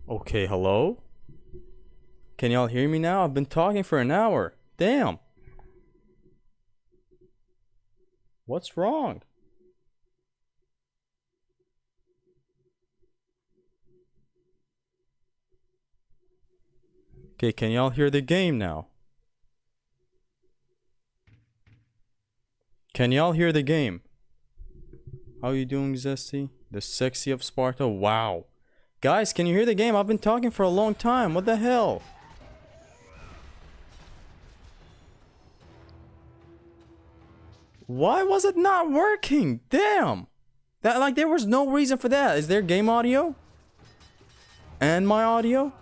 Okay, hello? Can y'all hear me now? I've been talking for an hour. Damn. What's wrong? Okay, can y'all hear the game now? Can y'all hear the game? How you doing, Zesty? The sexy of Sparta? Wow. Guys, can you hear the game? I've been talking for a long time. What the hell? Why was it not working? Damn. That, like, there was no reason for that. Is there game audio? And my audio?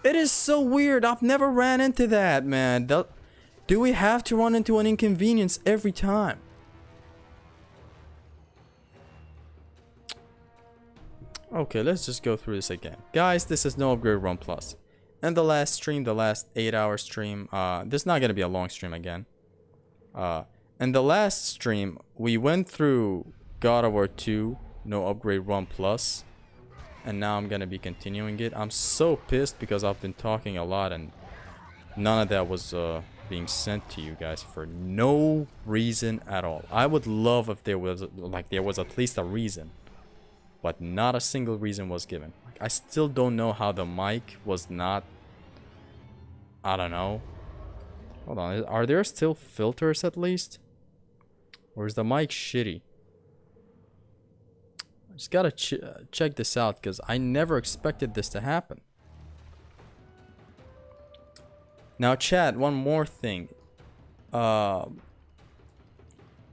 It is so weird. I've never ran into that, man. Do we have to run into an inconvenience every time? Okay, let's just go through this again. Guys, this is No Upgrade Run Plus. And the last stream, the last 8-hour stream, this is not going to be a long stream again. In the last stream, we went through God of War 2, No Upgrade Run Plus. And now I'm going to be continuing it. I'm so pissed because I've been talking a lot and none of that was being sent to you guys for no reason at all. I would love if there was at least a reason. But not a single reason was given. I still don't know how the mic was not... I don't know. Hold on, are there still filters at least? Or is the mic shitty? I just gotta check this out because I never expected this to happen. Now chat, one more thing. How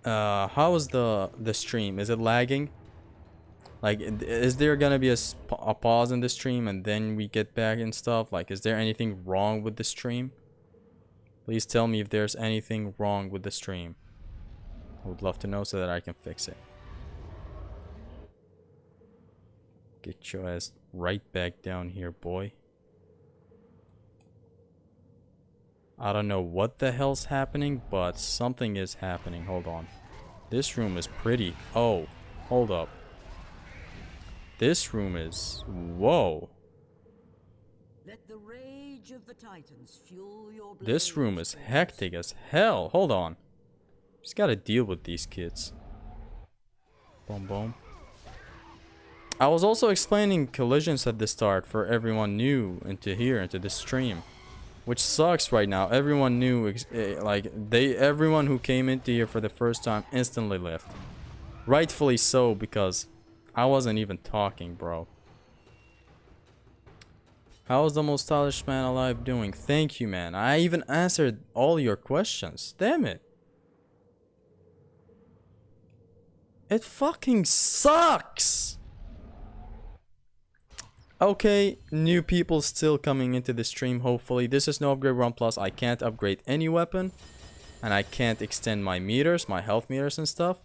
is the stream? Is it lagging? Like, is there gonna be a pause in the stream and then we get back and stuff? Like, is there anything wrong with the stream? Please tell me if there's anything wrong with the stream. I would love to know so that I can fix it. Get your ass right back down here, boy. I don't know what the hell's happening, but something is happening. Hold on. This room is pretty. Oh, hold up. This room is... Whoa. Let the rage of the Titans fuel your This room is hectic as hell. Hold on. Just gotta deal with these kids. Boom, boom. I was also explaining collisions at the start for everyone new into this stream. Which sucks right now. Everyone new, everyone who came into here for the first time instantly left. Rightfully so, because I wasn't even talking, bro. How is the most stylish man alive doing? Thank you, man. I even answered all your questions. Damn it. It fucking sucks. Okay, new people still coming into the stream, hopefully. This is No Upgrade Run Plus. I can't upgrade any weapon. And I can't extend my meters, my health meters and stuff.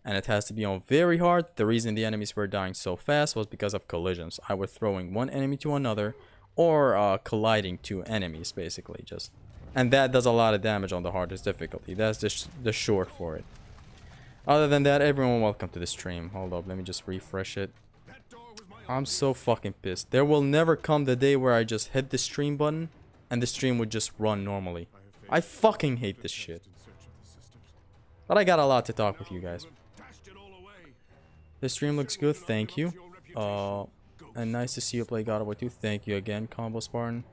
And it has to be on very hard. The reason the enemies were dying so fast was because of collisions. I was throwing one enemy to another, or colliding two enemies, basically. And that does a lot of damage on the hardest difficulty. That's just the short for it. Other than that, everyone welcome to the stream. Hold up, let me just refresh it. I'm so fucking pissed. There will never come the day where I just hit the stream button and the stream would just run normally. I fucking hate this shit. But I got a lot to talk with you guys. The stream looks good, thank you. And nice to see you play God of War 2. Thank you again, Combo Spartan.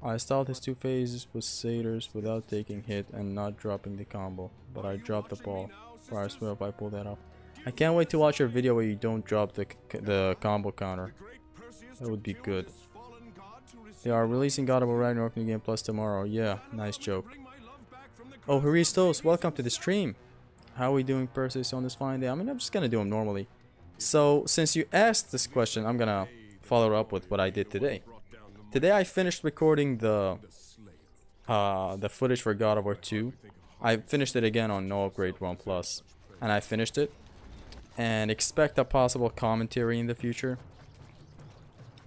I styled his two phases with satyrs without taking hit and not dropping the combo. But I dropped the ball. Or I swear if I pull that off. I can't wait to watch your video where you don't drop the combo counter. That would be good. They are releasing God of War Ragnarok New Game Plus tomorrow. Yeah, nice joke. Oh, Haristos, welcome to the stream. How are we doing, Perseus, on this fine day? I mean, I'm just gonna do them normally. So, since you asked this question, I'm gonna follow up with what I did today. Today I finished recording the footage for God of War 2. I finished it again on No Upgrade Run Plus. And I finished it. And expect a possible commentary in the future.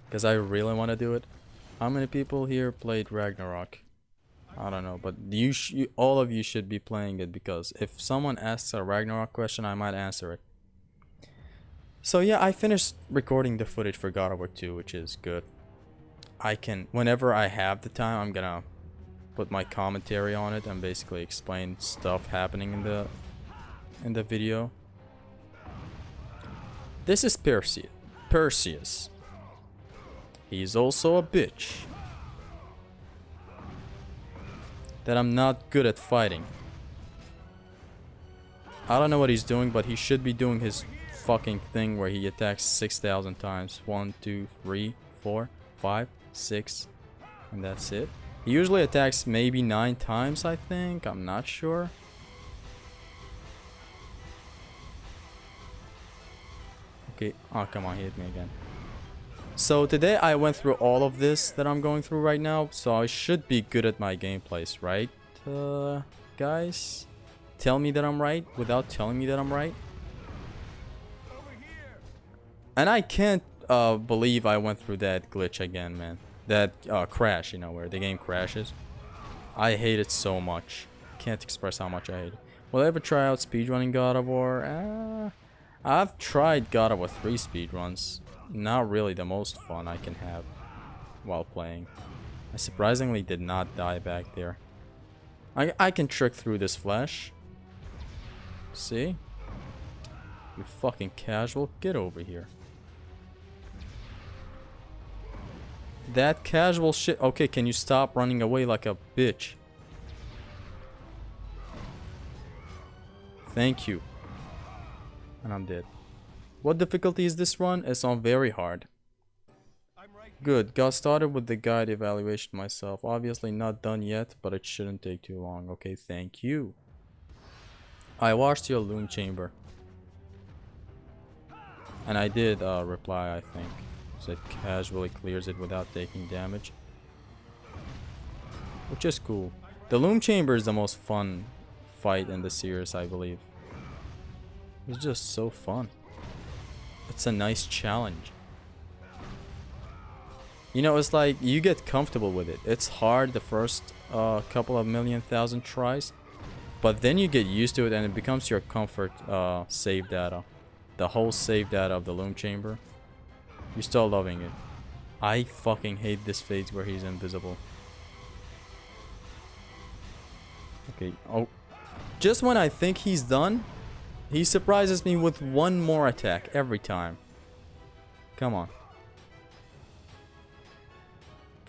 Because I really want to do it. How many people here played Ragnarok? I don't know, but all of you should be playing it, because if someone asks a Ragnarok question, I might answer it. So yeah, I finished recording the footage for God of War 2, which is good. I can, whenever I have the time, I'm gonna put my commentary on it and basically explain stuff happening in the video. This is Perseus. He's also a bitch. That I'm not good at fighting. I don't know what he's doing, but he should be doing his fucking thing where he attacks 6,000 times. 1, 2, 3, 4, 5, 6, and that's it. He usually attacks maybe 9 times, I think. I'm not sure. Okay. Oh, come on, he hit me again. So today I went through all of this that I'm going through right now, so I should be good at my gameplays, right? Guys? Tell me that I'm right without telling me that I'm right. And I can't believe I went through that glitch again, man. That crash, you know, where the game crashes. I hate it so much. Can't express how much I hate it. Will I ever try out speedrunning God of War? I've tried God of War 3 speedruns. Not really the most fun I can have while playing. I surprisingly did not die back there. I can trick through this flesh. See? You fucking casual. Get over here. That casual shit. Okay, can you stop running away like a bitch? Thank you. And I'm dead. What difficulty is this run? It's on very hard. Good. Got started with the guide evaluation myself. Obviously not done yet, but it shouldn't take too long. Okay, thank you. I watched your loom chamber. And I did reply, I think. So it casually clears it without taking damage. Which is cool. The loom chamber is the most fun fight in the series, I believe. It's just so fun. It's a nice challenge. You know, it's like you get comfortable with it. It's hard the first couple of thousand tries. But then you get used to it and it becomes your comfort save data. The whole save data of the loom chamber. You're still loving it. I fucking hate this phase where he's invisible. Okay, oh. Just when I think he's done, he surprises me with one more attack every time. Come on.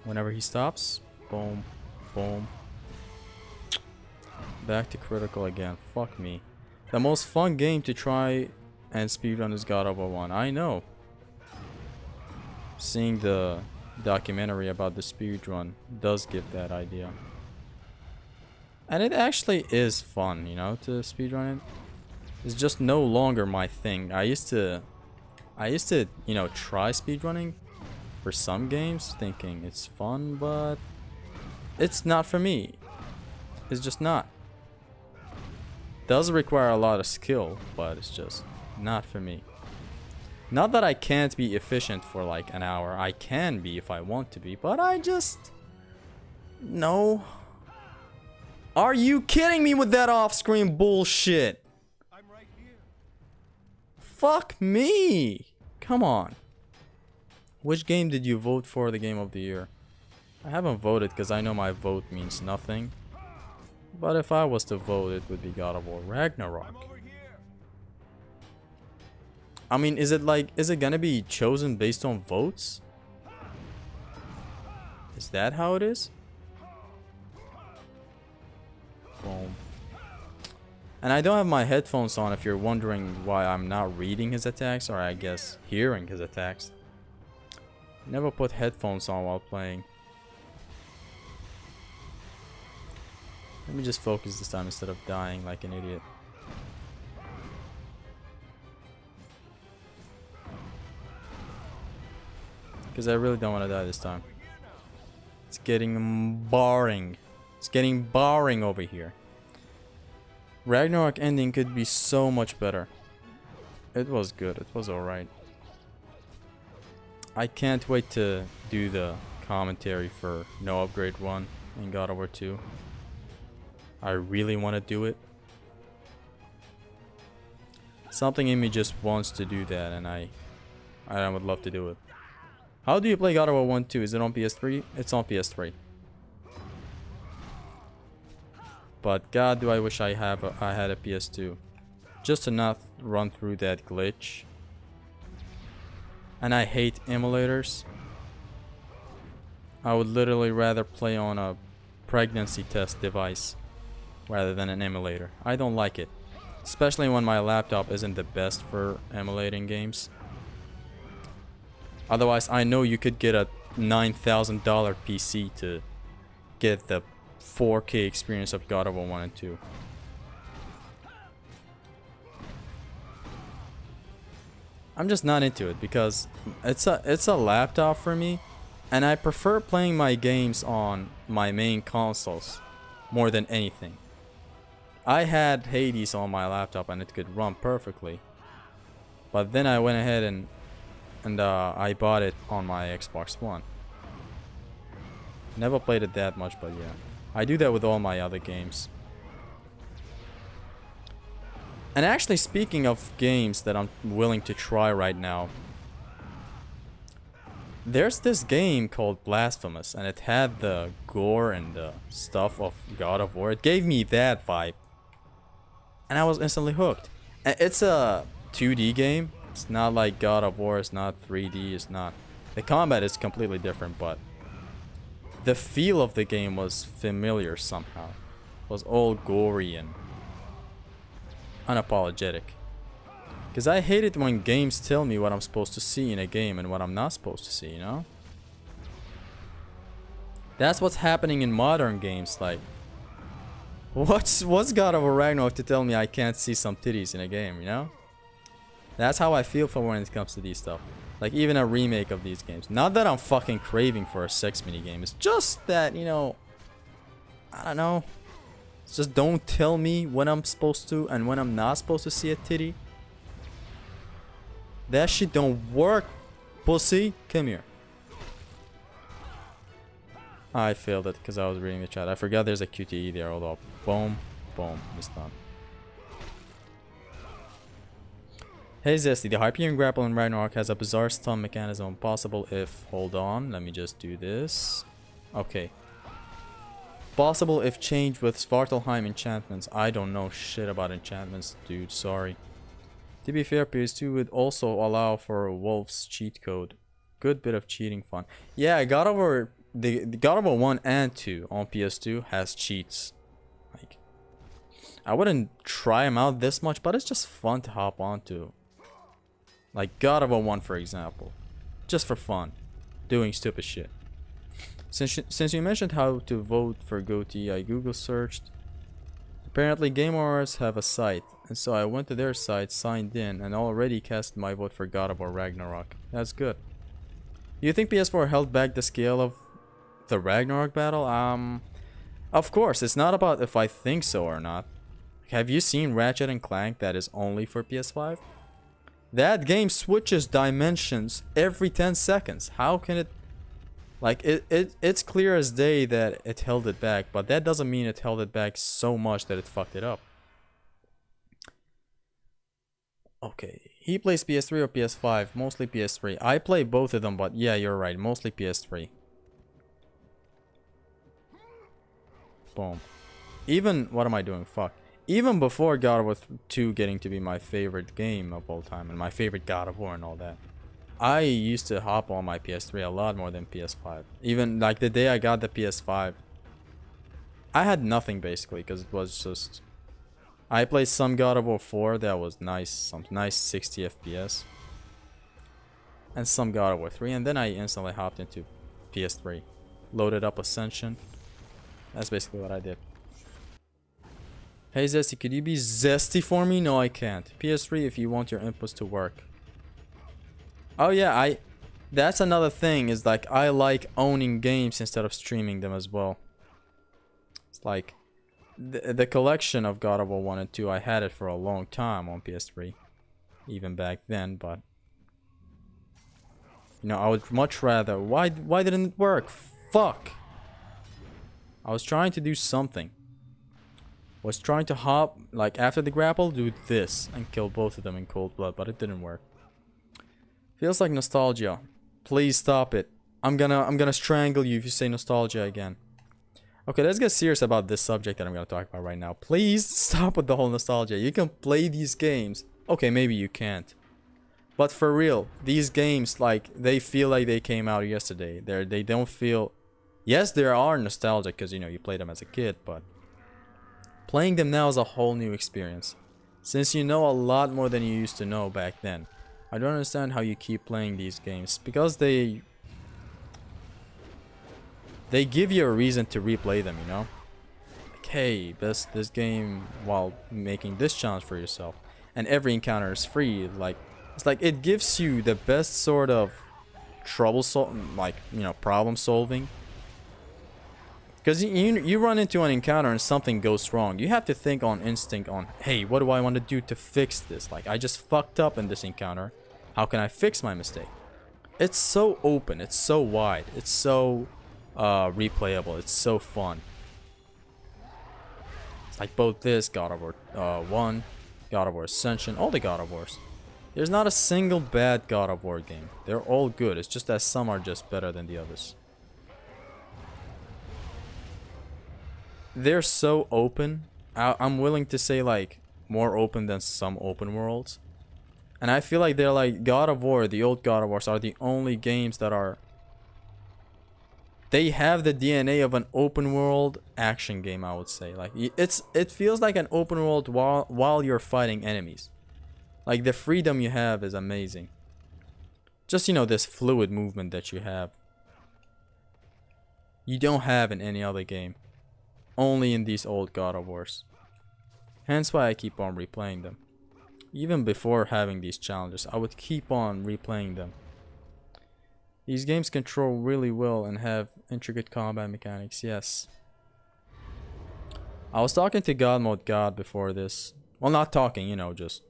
Whenever he stops, boom, boom. Back to critical again. Fuck me. The most fun game to try and speedrun is God of War 1. I know. Seeing the documentary about the speedrun does give that idea. And it actually is fun, you know, to speedrun it. It's just no longer my thing. I used to, you know, try speedrunning for some games thinking it's fun, but it's not for me. It's just not. Does require a lot of skill, but it's just not for me. Not that I can't be efficient for like an hour. I can be if I want to be, but I just... No. Are you kidding me with that off-screen bullshit? I'm right here. Fuck me. Come on. Which game did you vote for the game of the year? I haven't voted because I know my vote means nothing. But if I was to vote, it would be God of War Ragnarok. I mean, is it gonna be chosen based on votes? Is that how it is? Boom. And I don't have my headphones on if you're wondering why I'm not reading his attacks, or I guess hearing his attacks. Never put headphones on while playing. Let me just focus this time instead of dying like an idiot. Because I really don't want to die this time. It's getting boring. It's getting boring over here. Ragnarok ending could be so much better. It was good. It was alright. I can't wait to do the commentary for No Upgrade 1 in God of War 2. I really want to do it. Something in me just wants to do that, and I would love to do it. How do you play God of War 1 2? Is it on PS3? It's on PS3. But God, do I wish I had a PS2, just to not run through that glitch. And I hate emulators. I would literally rather play on a pregnancy test device rather than an emulator. I don't like it, especially when my laptop isn't the best for emulating games. Otherwise, I know you could get a $9,000 PC to get the 4K experience of God of War 1 and 2. I'm just not into it because it's a laptop for me, and I prefer playing my games on my main consoles more than anything. I had Hades on my laptop and it could run perfectly, but then I went ahead and I bought it on my Xbox One. Never played it that much, but yeah, I do that with all my other games. And actually, speaking of games that I'm willing to try right now, there's this game called Blasphemous, and it had the gore and the stuff of God of War. It gave me that vibe, and I was instantly hooked. And it's a 2D game. It's not like God of War. It's not 3D. It's not. The combat is completely different, but the feel of the game was familiar somehow. It was all gory and unapologetic. Because I hate it when games tell me what I'm supposed to see in a game and what I'm not supposed to see, you know? That's what's happening in modern games. Like, what's God of War Ragnarok to tell me I can't see some titties in a game, you know? That's how I feel for when it comes to these stuff. Like, even a remake of these games. Not that I'm fucking craving for a sex minigame. It's just that, you know, I don't know. It's just don't tell me when I'm supposed to and when I'm not supposed to see a titty. That shit don't work, pussy. Come here. I failed it because I was reading the chat. I forgot there's a QTE there. Hold up. Boom. Boom. It's done. Hey Zesty, the Hyperion Grapple in Ragnarok has a bizarre stun mechanism. Possible if... Hold on. Let me just do this. Okay. Possible if changed with Svartalheim enchantments. I don't know shit about enchantments, dude. Sorry. To be fair, PS2 would also allow for Wolf's cheat code. Good bit of cheating fun. Yeah, God of War, the God of War 1 and 2 on PS2 has cheats. Like, I wouldn't try them out this much, but it's just fun to hop onto. Like God of War 1, for example. Just for fun. Doing stupid shit. Since you mentioned how to vote for GOTY, I Google searched. Apparently GameOrs have a site, and so I went to their site, signed in, and already cast my vote for God of War Ragnarok. That's good. Do you think PS4 held back the scale of the Ragnarok battle? Of course, it's not about if I think so or not. Have you seen Ratchet and Clank that is only for PS5? That game switches dimensions every 10 seconds. How can it... Like, it's clear as day that it held it back, but that doesn't mean it held it back so much that it fucked it up. Okay, he plays PS3 or PS5? Mostly PS3. I play both of them, but yeah, you're right. Mostly PS3. Boom. Even... What am I doing? Fuck. Even before God of War 2 getting to be my favorite game of all time, and my favorite God of War and all that, I used to hop on my PS3 a lot more than PS5. Even like the day I got the PS5, I had nothing basically because it was just... I played some God of War 4 that was nice, some nice 60 FPS. And some God of War 3, and then I instantly hopped into PS3. Loaded up Ascension. That's basically what I did. Hey Zesty, could you be zesty for me? No, I can't. PS3 if you want your inputs to work. Oh yeah, that's another thing, is like I like owning games instead of streaming them as well. It's like the collection of God of War 1 and 2, I had it for a long time on PS3. Even back then, but you know, I would much rather... Why didn't it work? Fuck. I was trying to do something. Was trying to hop, like after the grapple, do this and kill both of them in cold blood, but it didn't work. Feels like nostalgia. Please stop it. I'm gonna strangle you if you say nostalgia again. Okay, let's get serious about this subject that I'm gonna talk about right now. Please stop with the whole nostalgia. You can play these games. Okay, maybe you can't. But for real, these games, like, they feel like they came out yesterday. They don't feel... Yes, there are nostalgic because, you know, you played them as a kid, but... Playing them now is a whole new experience. Since you know a lot more than you used to know back then. I don't understand how you keep playing these games. Because they give you a reason to replay them, you know? Like, hey, this game while making this challenge for yourself. And every encounter is free. Like, it's like it gives you the best sort of problem solving. Because you run into an encounter and something goes wrong. You have to think on instinct on, hey, what do I want to do to fix this? Like, I just fucked up in this encounter. How can I fix my mistake? It's so open. It's so wide. It's so replayable. It's so fun. It's like both this, God of War 1, God of War Ascension, all the God of Wars. There's not a single bad God of War game. They're all good. It's just that some are just better than the others. They're so open. I'm willing to say, like, more open than some open worlds. And I feel like they're like God of War, the old God of Wars are the only games that are... They have the DNA of an open world action game, I would say. Like, it feels like an open world while you're fighting enemies. Like, the freedom you have is amazing. Just, you know, this fluid movement that you have. You don't have in any other game. Only in these old God of Wars. Hence why I keep on replaying them. Even before having these challenges, I would keep on replaying them. These games control really well and have intricate combat mechanics, yes. I was talking to God Mode God before this. Well, not talking, you know, just...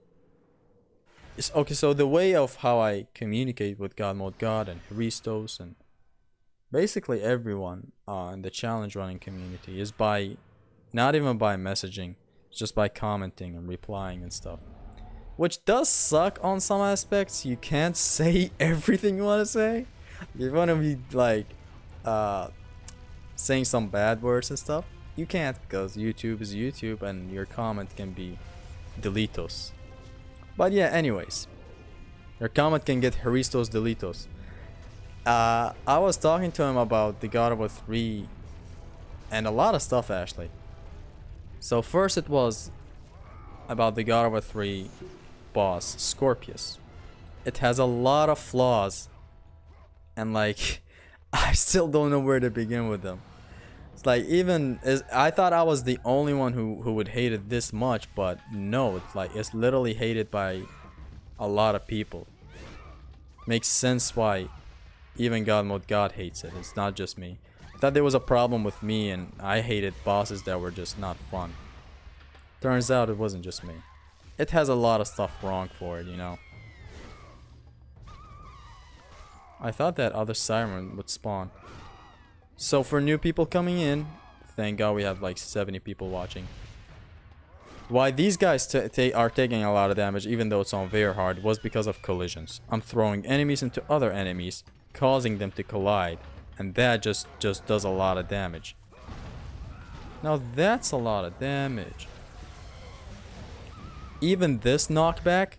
Okay, so the way of how I communicate with God Mode God and Hristos and basically everyone in the challenge running community is by, not even by messaging, it's just by commenting and replying and stuff. Which does suck on some aspects. You can't say everything you want to say. You want to be like saying some bad words and stuff. You can't because YouTube is YouTube and your comment can be deletos. But yeah, anyways. Your comment can get Hristos deletos. I was talking to him about the God of War 3 and a lot of stuff actually. So first it was about the God of War 3 boss, Scorpius. It has a lot of flaws and like I still don't know where to begin with them. It's like I thought I was the only one who would hate it this much, but no, it's literally hated by a lot of people. Makes sense why even God Mode God hates it. It's not just me. I thought there was a problem with me and I hated bosses that were just not fun. Turns out it wasn't just me. It has a lot of stuff wrong for it, you know. I thought that other siren would spawn. So for new people coming in, thank God we have like 70 people watching. Why these guys are taking a lot of damage even though it's on very hard was because of collisions. I'm throwing enemies into other enemies, causing them to collide, and that just does a lot of damage. Now that's a lot of damage. Even this knockback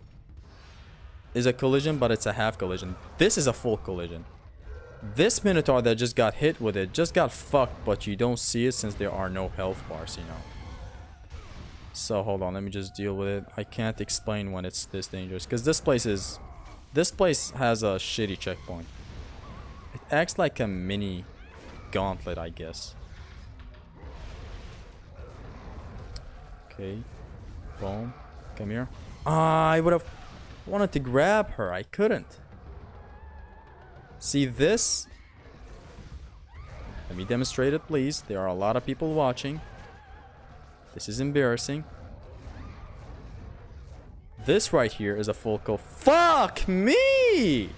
is a collision, but it's a half collision. This is a full collision. This Minotaur that just got hit with it just got fucked, but you don't see it since there are no health bars, you know. So hold on, let me just deal with it. I can't explain when it's this dangerous because this place has a shitty checkpoint. It acts like a mini gauntlet, I guess. Okay. Boom. Come here. Ah, I would have wanted to grab her. I couldn't. See this? Let me demonstrate it, please. There are a lot of people watching. This is embarrassing. This right here is a full kill. Fuck me!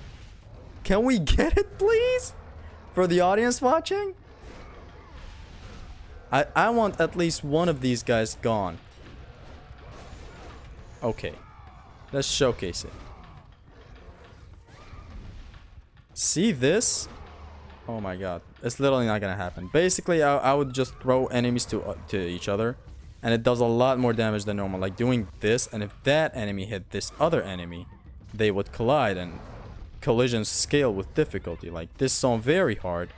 Can we get it, please? For the audience watching? I want at least one of these guys gone. Okay. Let's showcase it. See this? Oh my god. It's literally not gonna happen. Basically, I would just throw enemies to each other. And it does a lot more damage than normal. Like doing this, and if that enemy hit this other enemy, they would collide, and collisions scale with difficulty. Like this sounds very hard.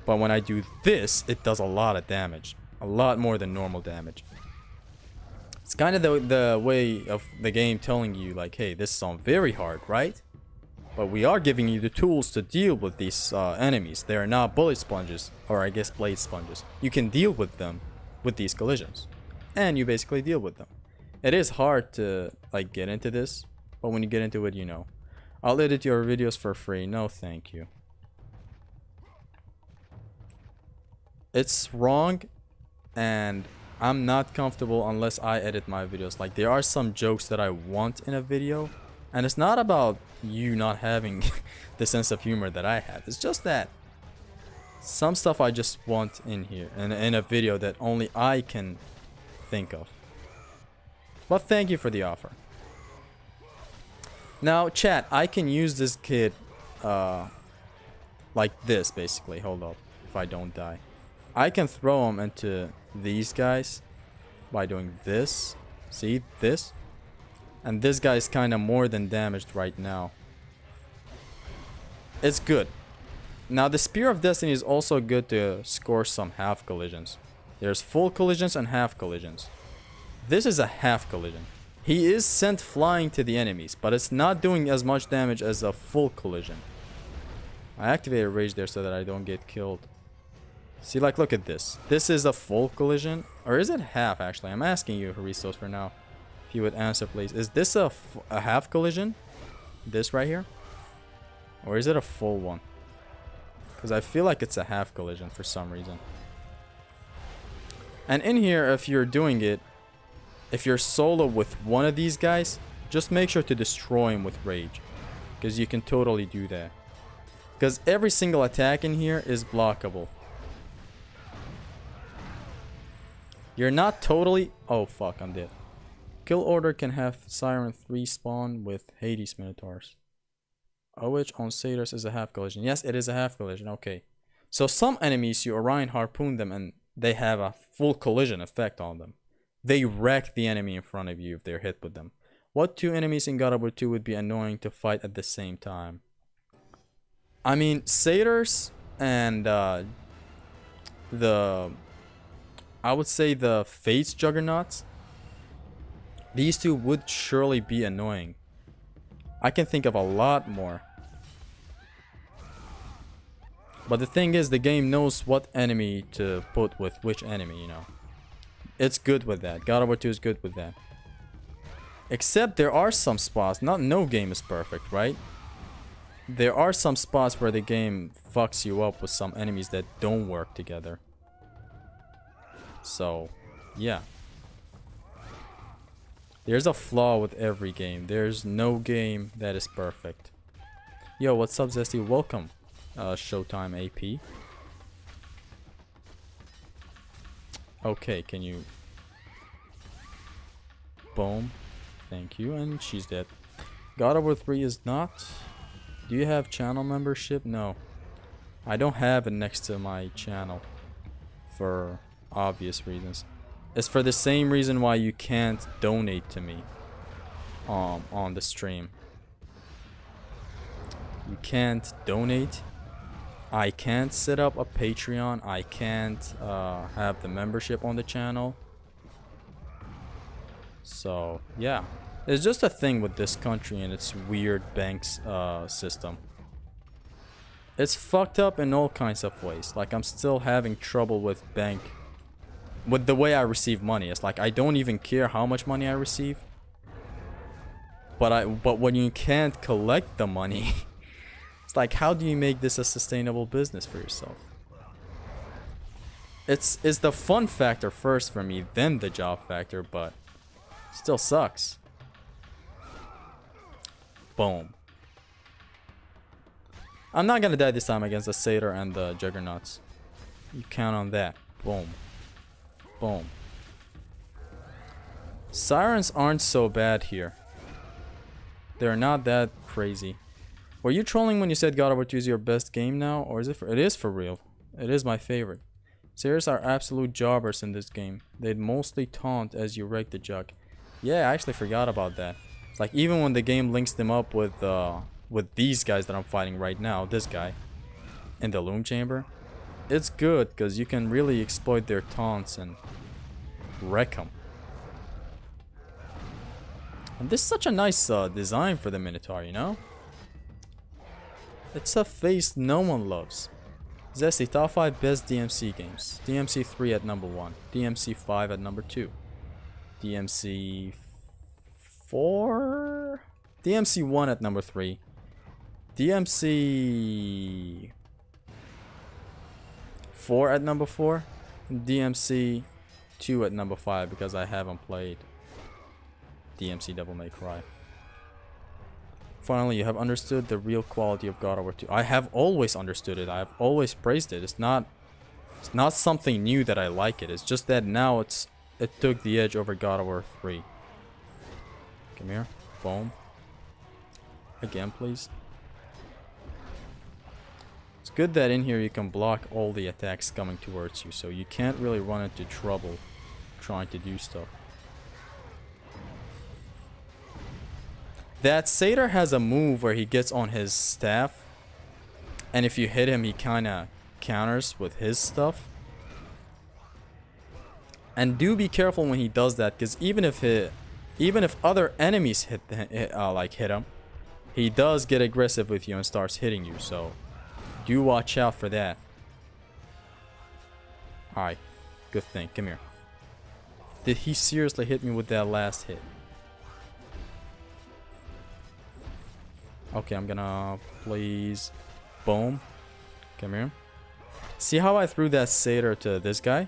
But when I do this, it does a lot of damage. A lot more than normal damage. It's kind of the way of the game telling you, like, hey, this sounds very hard, right? But we are giving you the tools to deal with these enemies. They are not bullet sponges, or I guess blade sponges. You can deal with them with these collisions. And you basically deal with them. It is hard to, like, get into this. But when you get into it, you know. I'll edit your videos for free. No, thank you. It's wrong, and I'm not comfortable unless I edit my videos. Like, there are some jokes that I want in a video, and it's not about you not having the sense of humor that I have. It's just that some stuff I just want in here, in a video that only I can think of. But thank you for the offer. Now, chat, I can use this kid like this, basically. Hold up, if I don't die. I can throw him into these guys by doing this. See, this? And this guy's kind of more than damaged right now. It's good. Now, the Spear of Destiny is also good to score some half collisions. There's full collisions and half collisions. This is a half collision. He is sent flying to the enemies, but it's not doing as much damage as a full collision. I activated Rage there so that I don't get killed. See, like, look at this. This is a full collision. Or is it half, actually? I'm asking you, Haristos, for now. If you would answer, please. Is this a half collision? This right here? Or is it a full one? Because I feel like it's a half collision for some reason. And in here, if you're doing it, if you're solo with one of these guys, just make sure to destroy him with Rage. Because you can totally do that. Because every single attack in here is blockable. You're not totally... Oh, fuck, I'm dead. Kill order can have Siren 3 spawn with Hades Minotaurs. OH on Satyrs is a half collision. Yes, it is a half collision. Okay. So some enemies, you Orion harpoon them and they have a full collision effect on them. They wreck the enemy in front of you if they're hit with them. What two enemies in God of War 2 would be annoying to fight at the same time? I mean, Satyrs and I would say the Fates Juggernauts. These two would surely be annoying. I can think of a lot more. But the thing is, the game knows what enemy to put with which enemy, you know. It's good with that. God of War 2 is good with that. Except there are some spots, no game is perfect, right? There are some spots where the game fucks you up with some enemies that don't work together. So, yeah. There's a flaw with every game. There's no game that is perfect. Yo, what's up, Zesty? Welcome, Showtime AP. Okay, can you... Boom. Thank you, and she's dead. God of War 3 is not... Do you have channel membership? No. I don't have it next to my channel. For obvious reasons. It's for the same reason why you can't donate to me on the stream. You can't donate. I can't set up a Patreon. I can't have the membership on the channel. So, yeah. It's just a thing with this country and its weird banks system. It's fucked up in all kinds of ways. Like, I'm still having trouble with the way I receive money. It's like I don't even care how much money I receive. But when you can't collect the money, it's like, how do you make this a sustainable business for yourself? It's the fun factor first for me, then the job factor, but still sucks. Boom. I'm not gonna die this time against the Satyr and the Juggernauts. You count on that. Boom. Boom. Sirens aren't so bad here. They're not that crazy. Were you trolling when you said God of War 2 is your best game now? Or is it it is for real. It is my favorite. Seers are absolute jobbers in this game. They'd mostly taunt as you wreck the jug. Yeah, I actually forgot about that. It's like even when the game links them up with these guys that I'm fighting right now, this guy in the loom chamber, it's good because you can really exploit their taunts and wreck them. And this is such a nice design for the Minotaur, you know? It's a face no one loves. Zesty, top 5 best DMC games. DMC 3 at number 1. DMC 5 at number 2. DMC 4? DMC 1 at number 3. DMC 4 at number 4. And DMC 2 at number 5 because I haven't played DMC Devil May Cry. Finally, you have understood the real quality of God of War 2. I have always understood it. I have always praised it. It's not something new that I like it. It's just that now it took the edge over God of War 3. Come here. Boom. Again, please. It's good that in here you can block all the attacks coming towards you, so you can't really run into trouble trying to do stuff. That satyr has a move where he gets on his staff, and if you hit him, he kind of counters with his stuff. And do be careful when he does that, because even if other enemies hit him, he does get aggressive with you and starts hitting you. So do watch out for that. All right, good thing. Come here. Did he seriously hit me with that last hit? Okay, I'm gonna please. Boom. Come here. See how I threw that satyr to this guy?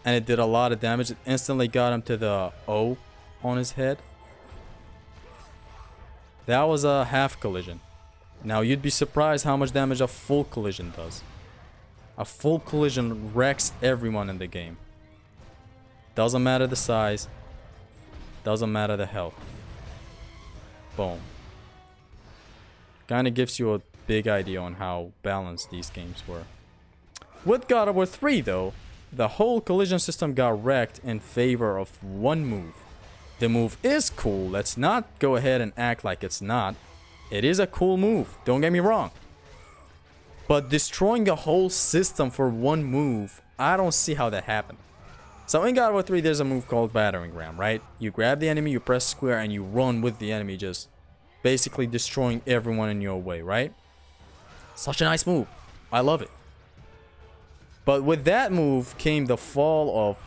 And it did a lot of damage. It instantly got him to the O on his head. That was a half collision. Now you'd be surprised how much damage a full collision does. A full collision wrecks everyone in the game. Doesn't matter the size. Doesn't matter the health. Boom. Kind of gives you a big idea on how balanced these games were. With God of War 3 though, the whole collision system got wrecked in favor of one move. The move is cool, let's not go ahead and act like it's not. It is a cool move, don't get me wrong. But destroying the whole system for one move, I don't see how that happened. So in God of War 3 there's a move called Battering Ram, right? You grab the enemy, you press square, and you run with the enemy, just basically destroying everyone in your way, right? Such a nice move. I love it. But with that move came the fall of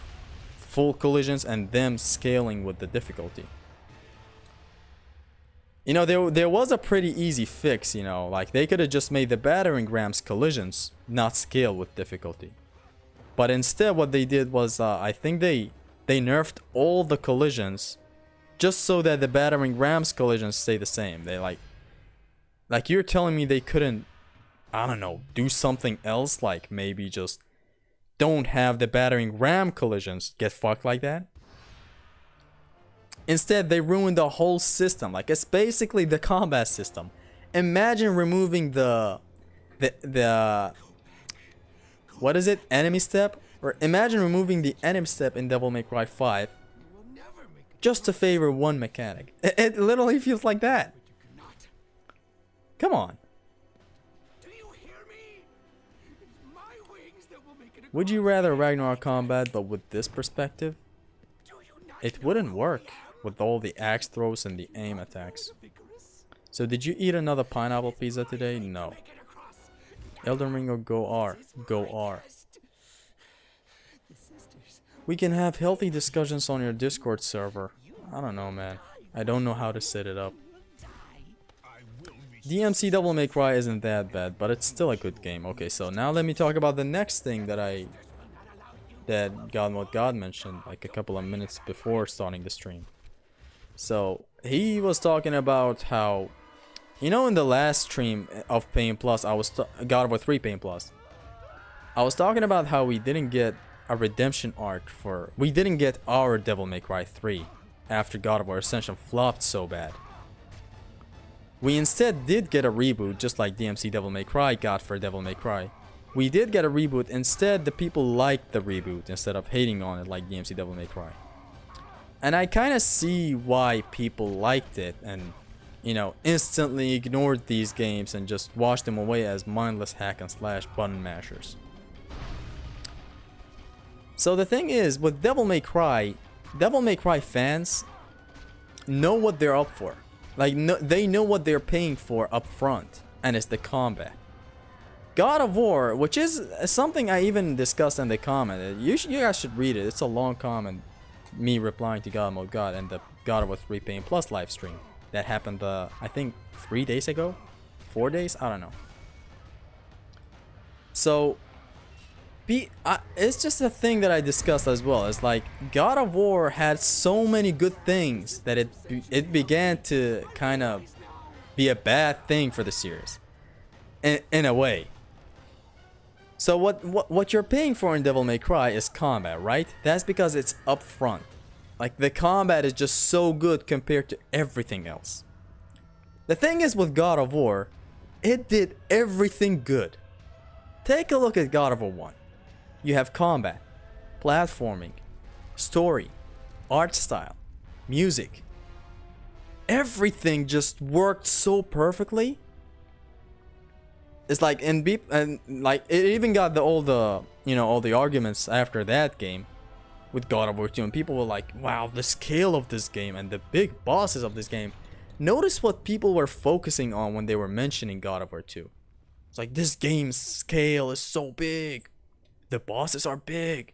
full collisions and them scaling with the difficulty. You know, there was a pretty easy fix, you know, like they could have just made the Battering Ram's collisions not scale with difficulty. But instead what they did was, I think they nerfed all the collisions just so that the Battering Ram's collisions stay the same. They like you're telling me they couldn't, I don't know, do something else, like maybe just don't have the Battering Ram collisions get fucked like that? Instead, they ruined the whole system. Like, it's basically the combat system. Imagine removing the what is it? Enemy step? Or imagine removing the enemy step in Devil May Cry 5 just to favor one mechanic. It literally feels like that. Come on. Would you rather Ragnarok combat but with this perspective? It wouldn't work with all the axe throws and the aim attacks. So did you eat another pineapple pizza today? No. Elden Ring or Go R? Go R. We can have healthy discussions on your Discord server. I don't know, man. I don't know how to set it up. DMC Devil May Cry isn't that bad, but it's still a good game. Okay, so now let me talk about the next thing that God mentioned like a couple of minutes before starting the stream. So he was talking about how, you know, in the last stream of Pain Plus, I was God of War 3 Pain Plus, I was talking about how we didn't get a redemption arc for... We didn't get our Devil May Cry 3 after God of War Ascension flopped so bad. We instead did get a reboot, just like DMC Devil May Cry got for Devil May Cry. We did get a reboot. Instead, the people liked the reboot instead of hating on it like DMC Devil May Cry. And I kind of see why people liked it and, you know, instantly ignored these games and just washed them away as mindless hack and slash button mashers. So the thing is, with Devil May Cry fans know what they're up for. Like, no, they know what they're paying for up front, and it's the combat. God of War, which is something I even discussed in the comment. You guys should read it. It's a long comment. Me replying to God Mode God and the God of War 3 Pain Plus live stream that happened, I think 3 days ago, 4 days, I don't know. So, it's just a thing that I discussed as well. It's like God of War had so many good things that it began to kind of be a bad thing for the series, in a way. So what you're paying for in Devil May Cry is combat, right? That's because it's upfront. Like, the combat is just so good compared to everything else. The thing is with God of War, it did everything good. Take a look at God of War 1. You have combat, platforming, story, art style, music. Everything just worked so perfectly. It's like, and like, it even got all the arguments after that game with God of War 2, and people were like, wow, the scale of this game and the big bosses of this game. Notice what people were focusing on when they were mentioning God of War 2. It's like, this game's scale is so big. The bosses are big.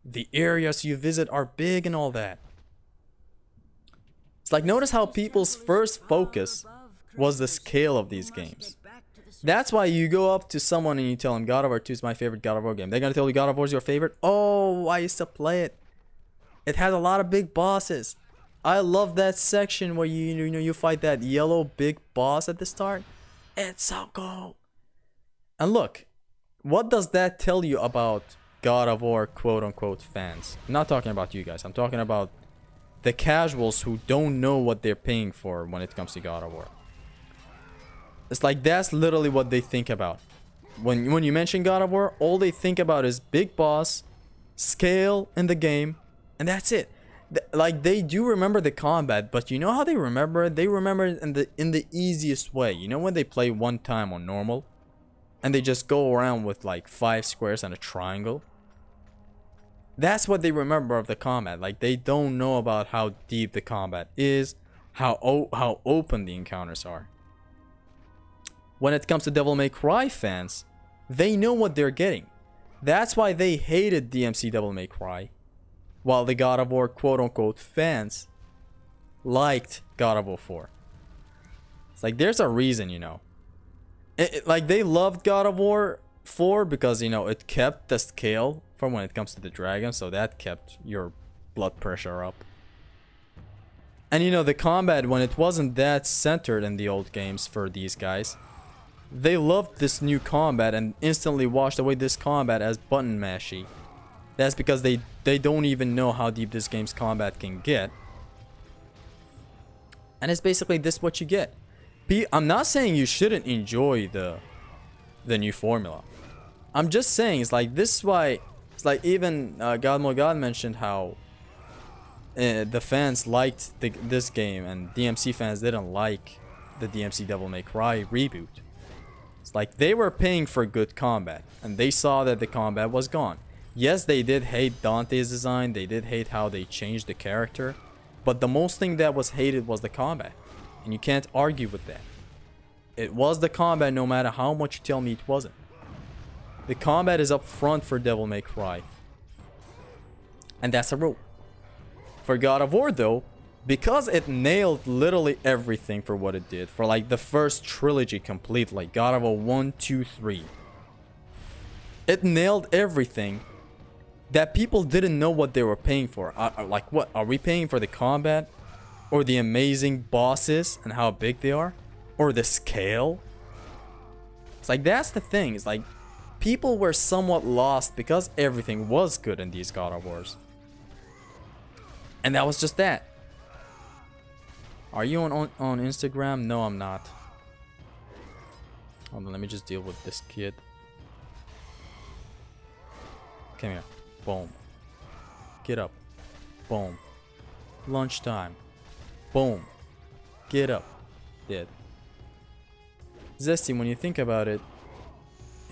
The areas you visit are big and all that. It's like, notice how people's first focus was the scale of these games. That's why you go up to someone and you tell them God of War 2 is my favorite God of War game. They're gonna tell you God of War is your favorite. Oh, I used to play it. It has a lot of big bosses. I love that section where you fight that yellow big boss at the start. It's so cool. And look, what does that tell you about God of War quote unquote fans? I'm not talking about you guys. I'm talking about the casuals who don't know what they're paying for when it comes to God of War. It's like, that's literally what they think about. When you mention God of War, all they think about is big boss, scale in the game, and that's it. Like, they do remember the combat, but you know how they remember it? They remember it in the easiest way. You know when they play one time on normal, and they just go around with like 5 squares and a triangle? That's what they remember of the combat. Like, they don't know about how deep the combat is, how open the encounters are. When it comes to Devil May Cry fans, they know what they're getting. That's why they hated DMC Devil May Cry, while the God of War quote-unquote fans liked God of War 4. It's like, there's a reason, you know. Like, they loved God of War 4 because, you know, it kept the scale from when it comes to the dragon, so that kept your blood pressure up. And, you know, the combat, when it wasn't that centered in the old games for these guys, they loved this new combat and instantly washed away this combat as button mashy. That's because they don't even know how deep this game's combat can get. And it's basically this what you get. I'm not saying you shouldn't enjoy the new formula. I'm just saying, it's like, this is why, it's like, even God Mode God mentioned how the fans liked this game and DMC fans didn't like the DMC Devil May Cry reboot. It's like, they were paying for good combat and they saw that the combat was gone. Yes, they did hate Dante's design, they did hate how they changed the character, but the most thing that was hated was the combat, and you can't argue with that. It was the combat, no matter how much you tell me it wasn't. The combat is up front for Devil May Cry, and that's a rule. For God of War though, because it nailed literally everything for what it did, for like the first trilogy completely, God of War 1, 2, 3, it nailed everything that people didn't know what they were paying for. Like, what are we paying for? The combat, or the amazing bosses and how big they are, or the scale? It's like, that's the thing. It's like, people were somewhat lost because everything was good in these God of Wars. And that was just that. Are you on Instagram? No, I'm not. Hold on, let me just deal with this kid. Come here. Boom. Get up. Boom. Lunchtime. Boom. Get up. Dead. Zesty, when you think about it,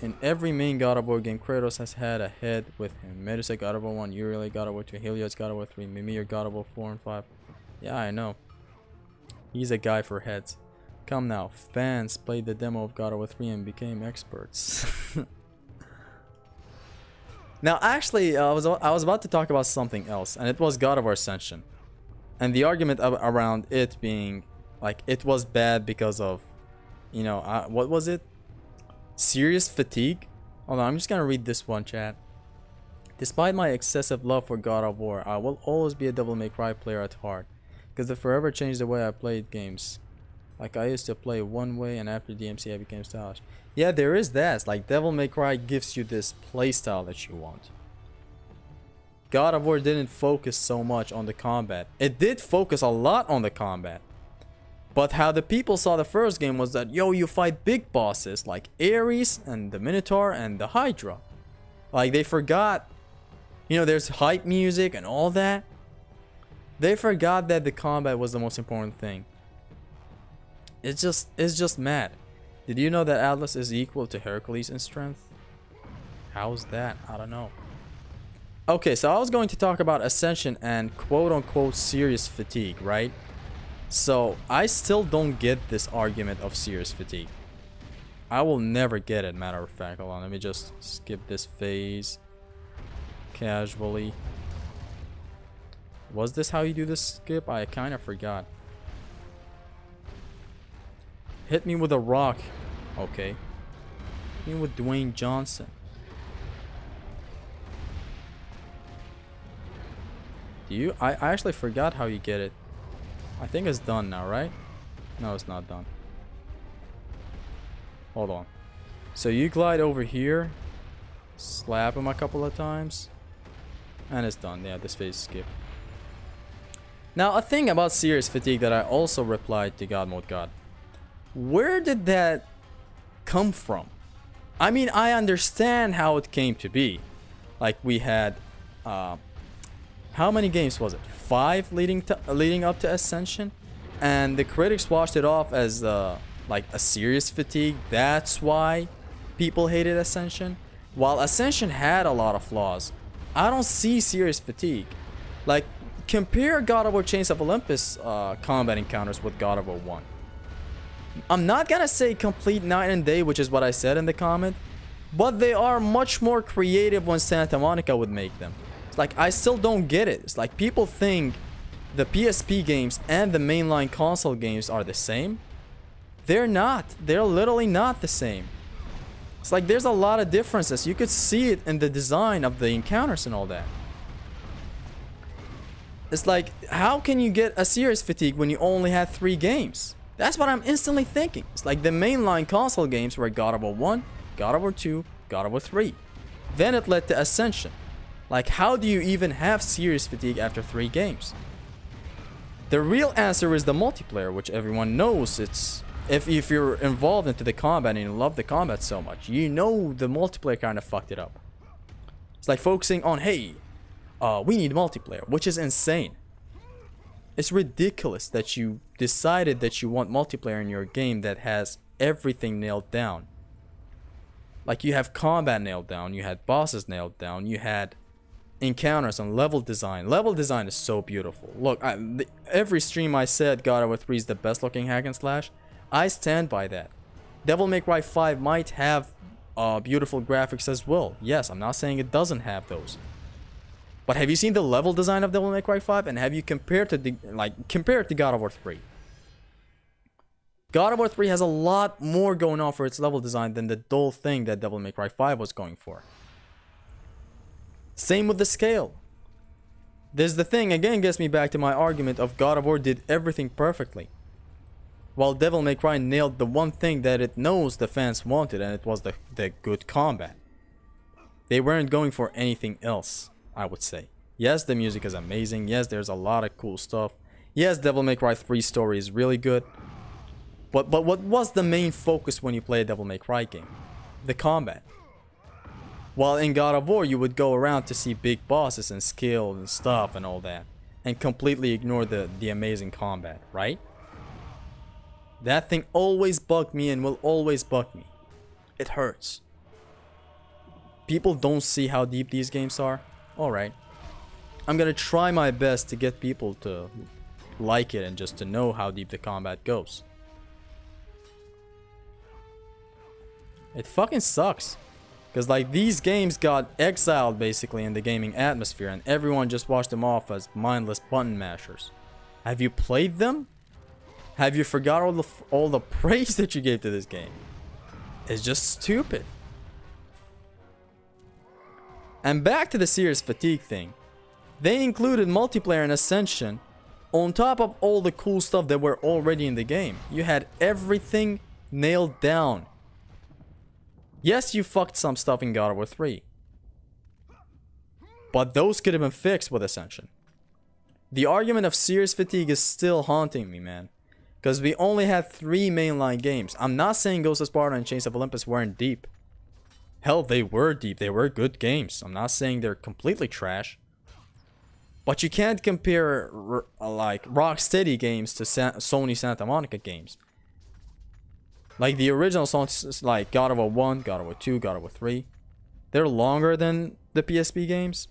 in every main God of War game, Kratos has had a head with him. Medusa God of War 1, Uriel God of War 2, Helios God of War 3, Mimir God of War 4 and 5. Yeah, I know. He's a guy for heads. Come now, fans played the demo of God of War 3 and became experts. Now, actually, I was about to talk about something else, and it was God of War Ascension. And the argument around it being, like, it was bad because of, you know, what was it? Serious fatigue? Hold on, I'm just gonna read this one, chat. Despite my excessive love for God of War, I will always be a Devil May Cry player at heart, because it forever changed the way I played games. Like, I used to play one way, and after DMC I became stylish. Yeah, there is that. It's like Devil May Cry gives you this playstyle that you want. God of War didn't focus so much on the combat. It did focus a lot on the combat. But how the people saw the first game was that, yo, you fight big bosses like Ares and the Minotaur and the Hydra. Like, they forgot, you know, there's hype music and all that. They forgot that the combat was the most important thing. It's just mad. Did you know that Atlas is equal to Hercules in strength? How's that? I don't know. Okay, so I was going to talk about Ascension and quote-unquote serious fatigue, right? So, I still don't get this argument of serious fatigue. I will never get it, matter of fact. Hold on, let me just skip this phase casually. Was this how you do this skip? I kind of forgot. Hit me with a rock. Okay. Hit me with Dwayne Johnson. I actually forgot how you get it. I think it's done now, right? No, it's not done. Hold on. So you glide over here, slap him a couple of times, and it's done. Yeah, this phase is skipped. Now, a thing about serious fatigue that I also replied to God Mode God. Where did that come from? I mean, I understand how it came to be. Like, we had how many games was it? 5 leading up to Ascension, and the critics washed it off as like a serious fatigue. That's why people hated Ascension. While Ascension had a lot of flaws, I don't see serious fatigue. Like, compare God of War Chains of Olympus combat encounters with God of War 1. I'm not gonna say complete night and day, which is what I said in the comment, but they are much more creative when Santa Monica would make them. It's like, I still don't get it. It's like, people think the PSP games and the mainline console games are the same. They're not. They're literally not the same. It's like, there's a lot of differences. You could see it in the design of the encounters and all that. It's like, how can you get a serious fatigue when you only had 3 games? That's what I'm instantly thinking. It's like, the mainline console games were God of War 1, God of War 2, God of War 3. Then it led to Ascension. Like, how do you even have serious fatigue after 3 games? The real answer is the multiplayer, which everyone knows. It's if you're involved into the combat and you love the combat so much, you know the multiplayer kind of fucked it up. It's like focusing on, hey, we need multiplayer, which is insane. It's ridiculous that you decided that you want multiplayer in your game that has everything nailed down. Like, you have combat nailed down, you had bosses nailed down, you had encounters and level design. Level design is so beautiful. Look, every stream I said God of War 3 is the best looking hack and slash. I stand by that. Devil May Cry 5 might have beautiful graphics as well. Yes, I'm not saying it doesn't have those. But have you seen the level design of Devil May Cry 5, and have you compared to God of War 3? God of War 3 has a lot more going on for its level design than the dull thing that Devil May Cry 5 was going for. Same with the scale. There's the thing, again, gets me back to my argument of God of War did everything perfectly, while Devil May Cry nailed the one thing that it knows the fans wanted, and it was the good combat. They weren't going for anything else, I would say. Yes, the music is amazing. Yes, there's a lot of cool stuff. Yes, Devil May Cry 3 story is really good. But what was the main focus when you play a Devil May Cry game? The combat. While in God of War, you would go around to see big bosses and skill and stuff and all that, and completely ignore the amazing combat, right? That thing always bugged me and will always bug me. It hurts. People don't see how deep these games are. Alright. I'm gonna try my best to get people to like it and just to know how deep the combat goes. It fucking sucks. Because like these games got exiled basically in the gaming atmosphere and everyone just watched them off as mindless button mashers. Have you played them? Have you forgot all the praise that you gave to this game? It's just stupid. And back to the serious fatigue thing. They included multiplayer and Ascension on top of all the cool stuff that were already in the game. You had everything nailed down. Yes, you fucked some stuff in God of War 3. But those could have been fixed with Ascension. The argument of serious fatigue is still haunting me, man. Because we only had 3 mainline games. I'm not saying Ghost of Sparta and Chains of Olympus weren't deep. Hell, they were deep. They were good games. I'm not saying they're completely trash. But you can't compare like Rocksteady games to Sony Santa Monica games. Like the original songs, like God of War 1, God of War 2, God of War 3. They're longer than the PSP games.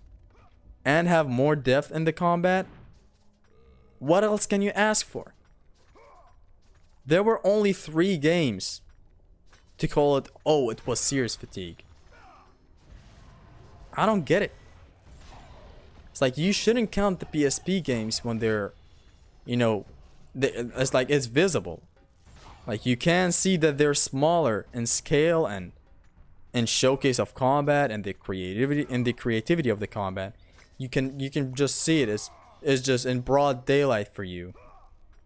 And have more depth in the combat. What else can you ask for? There were only 3 games to call it, oh, it was serious fatigue. I don't get it. It's like you shouldn't count the PSP games when they're, you know, it's like it's visible. Like you can see that they're smaller in scale and in showcase of combat and the creativity of the combat. You can just see it as it's just in broad daylight for you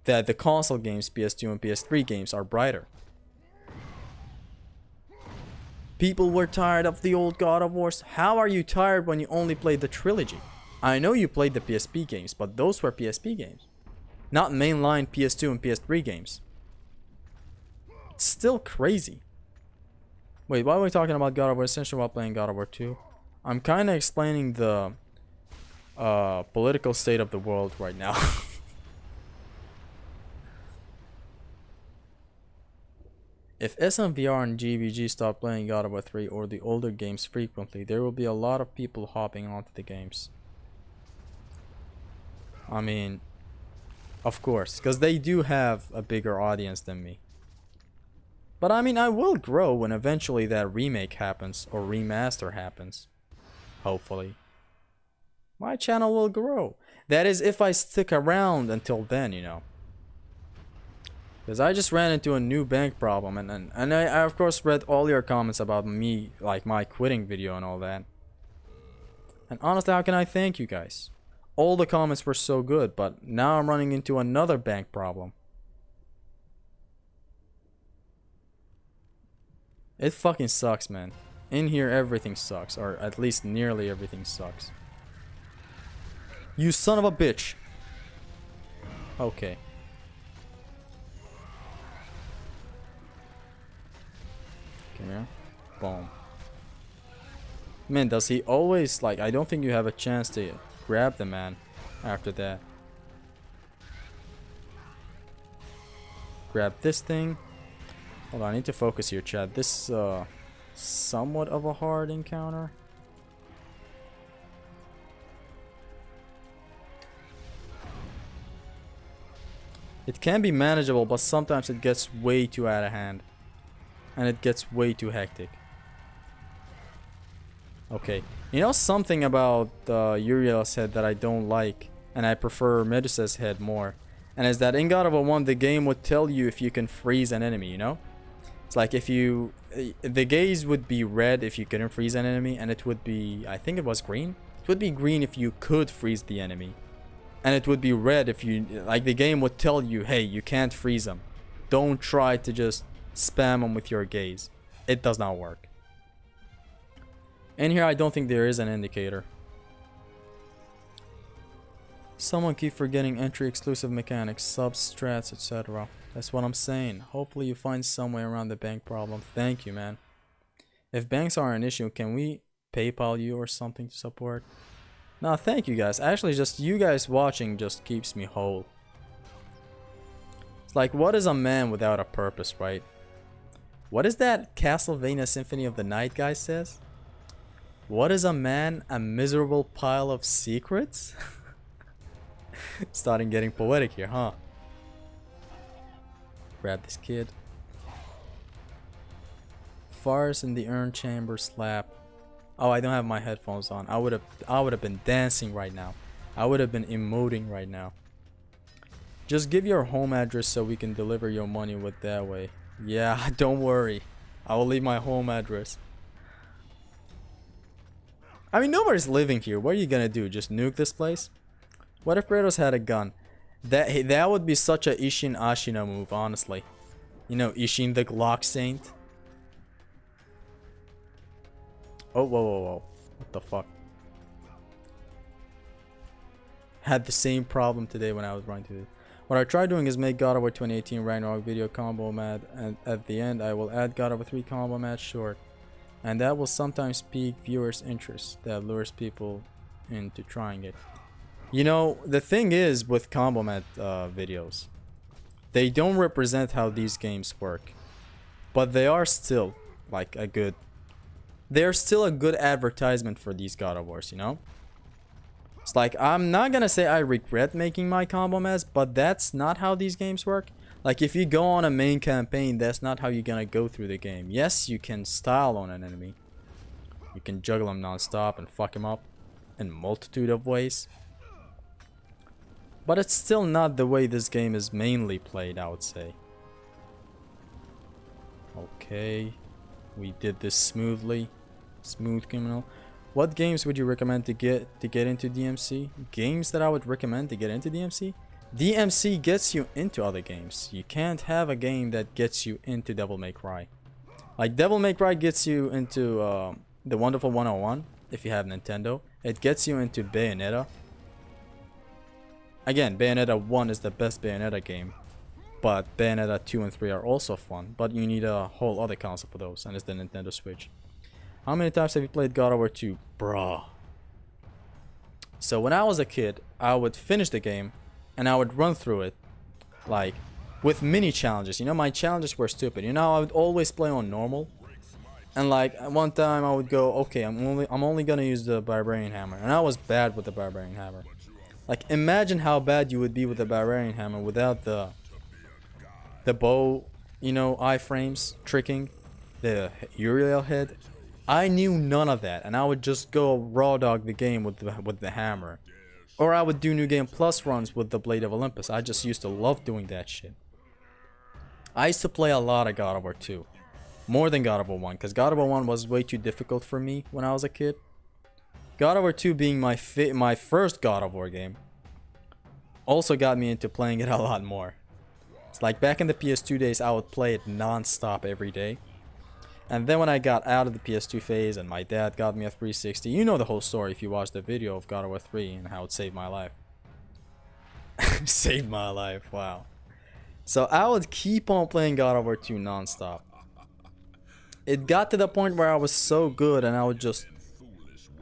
that the console games, PS2 and PS3 games, are brighter. People were tired of the old God of Wars. How are you tired when you only played the trilogy? I know you played the PSP games, but those were PSP games, not mainline PS2 and PS3 games. It's still crazy. Wait, why are we talking about God of War Ascension while playing God of War 2? I'm kind of explaining the political state of the world right now. If SMVR and GVG stop playing God of War 3 or the older games frequently, there will be a lot of people hopping onto the games. I mean, of course, because they do have a bigger audience than me. But I mean, I will grow when eventually that remake happens or remaster happens. Hopefully. My channel will grow. That is if I stick around until then, you know. Because I just ran into a new bank problem and I of course read all your comments about me, like my quitting video and all that. And honestly, how can I thank you guys? All the comments were so good, but now I'm running into another bank problem. It fucking sucks, man. In here everything sucks, or at least nearly everything sucks. You son of a bitch. Okay. Come here. Boom. Man, does he always, like, I don't think you have a chance to grab the man after that. Grab this thing. Hold on, I need to focus here, chat. This is somewhat of a hard encounter. It can be manageable, but sometimes it gets way too out of hand. And it gets way too hectic. Okay. You know something about Uriel's head that I don't like, and I prefer Medusa's head more, and is that in God of War 1 the game would tell you if you can freeze an enemy, you know? It's like if you... the gaze would be red if you couldn't freeze an enemy, and it would be... I think it was green? It would be green if you could freeze the enemy. And it would be red if you... like the game would tell you, hey, you can't freeze them. Don't try to just spam them with your gaze. It does not work. In here, I don't think there is an indicator. Someone keep forgetting entry exclusive mechanics, subs, strats, etc. That's what I'm saying. Hopefully you find some way around the bank problem. Thank you, man. If banks are an issue, can we PayPal you or something to support? No, thank you guys. Actually, just you guys watching just keeps me whole. It's like, what is a man without a purpose, right? What is that Castlevania Symphony of the Night guy says? What is a man? A miserable pile of secrets? Starting getting poetic here, huh? Grab this kid. Fires in the urn chamber slap. Oh, I don't have my headphones on. I would have been dancing right now. I would have been emoting right now. Just give your home address so we can deliver your money with that way. Yeah, don't worry. I will leave my home address. I mean, nobody's living here. What are you gonna do? Just nuke this place? What if Kratos had a gun? That would be such a Ishin Ashina move, honestly. You know, Ishin the Glock Saint. Oh, whoa, whoa, whoa. What the fuck? Had the same problem today when I was running to this. What I tried doing is make God of War 2018 Ragnarok video combo match, and at the end I will add God of War 3 combo match short. And that will sometimes pique viewers' interest. That lures people into trying it. You know, the thing is with combo match videos, they don't represent how these games work. But they are still like a good... They're still a good advertisement for these God of Wars, you know? It's like, I'm not gonna say I regret making my combo match, but that's not how these games work. Like, if you go on a main campaign, that's not how you're gonna go through the game. Yes, you can style on an enemy. You can juggle him non-stop and fuck him up in a multitude of ways. But it's still not the way this game is mainly played, I would say. Okay. We did this smoothly. Smooth criminal. What games would you recommend to get into DMC? Games that I would recommend to get into DMC? DMC gets you into other games. You can't have a game that gets you into Devil May Cry. Like, Devil May Cry gets you into the Wonderful 101 if you have Nintendo. It gets you into Bayonetta. Again, Bayonetta 1 is the best Bayonetta game. But Bayonetta 2 and 3 are also fun. But you need a whole other console for those, and it's the Nintendo Switch. How many times have you played God of War 2? Bruh. So when I was a kid, I would finish the game and I would run through it, like, with mini challenges. You know, my challenges were stupid. You know, I would always play on normal. And like, one time I would go, okay, I'm only gonna use the Barbarian Hammer. And I was bad with the Barbarian Hammer. Like, imagine how bad you would be with the Barbarian Hammer without the bow, you know, iframes, tricking, the Uriel head. I knew none of that, and I would just go raw dog the game with the hammer. Or I would do New Game Plus runs with the Blade of Olympus. I just used to love doing that shit. I used to play a lot of God of War 2. More than God of War 1, because God of War 1 was way too difficult for me when I was a kid. God of War 2 being my first God of War game also got me into playing it a lot more. It's like back in the PS2 days, I would play it non-stop every day. And then when I got out of the PS2 phase and my dad got me a 360, you know the whole story if you watch the video of God of War 3 and how it saved my life. Saved my life, wow. So I would keep on playing God of War 2 non-stop. It got to the point where I was so good and I would just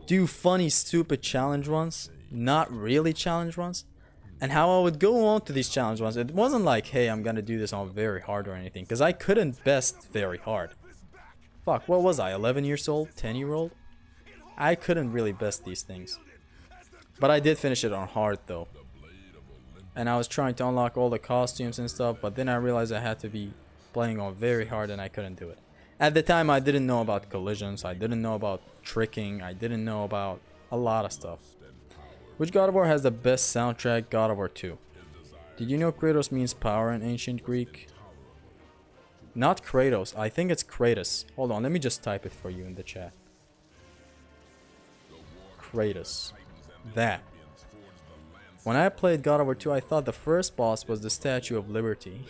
do funny, stupid challenge runs. Not really challenge runs. And how I would go on to these challenge runs, it wasn't like, hey, I'm gonna do this on very hard or anything. Because I couldn't best very hard. Fuck, what was I, 11 years old? 10-year-old? I couldn't really best these things. But I did finish it on hard though. And I was trying to unlock all the costumes and stuff, but then I realized I had to be playing on very hard and I couldn't do it. At the time I didn't know about collisions, I didn't know about tricking, I didn't know about a lot of stuff. Which God of War has the best soundtrack? God of War 2. Did you know Kratos means power in ancient Greek? Not Kratos, I think it's Kratos. Hold on, let me just type it for you in the chat. Kratos. That. When I played God of War 2, I thought the first boss was the Statue of Liberty.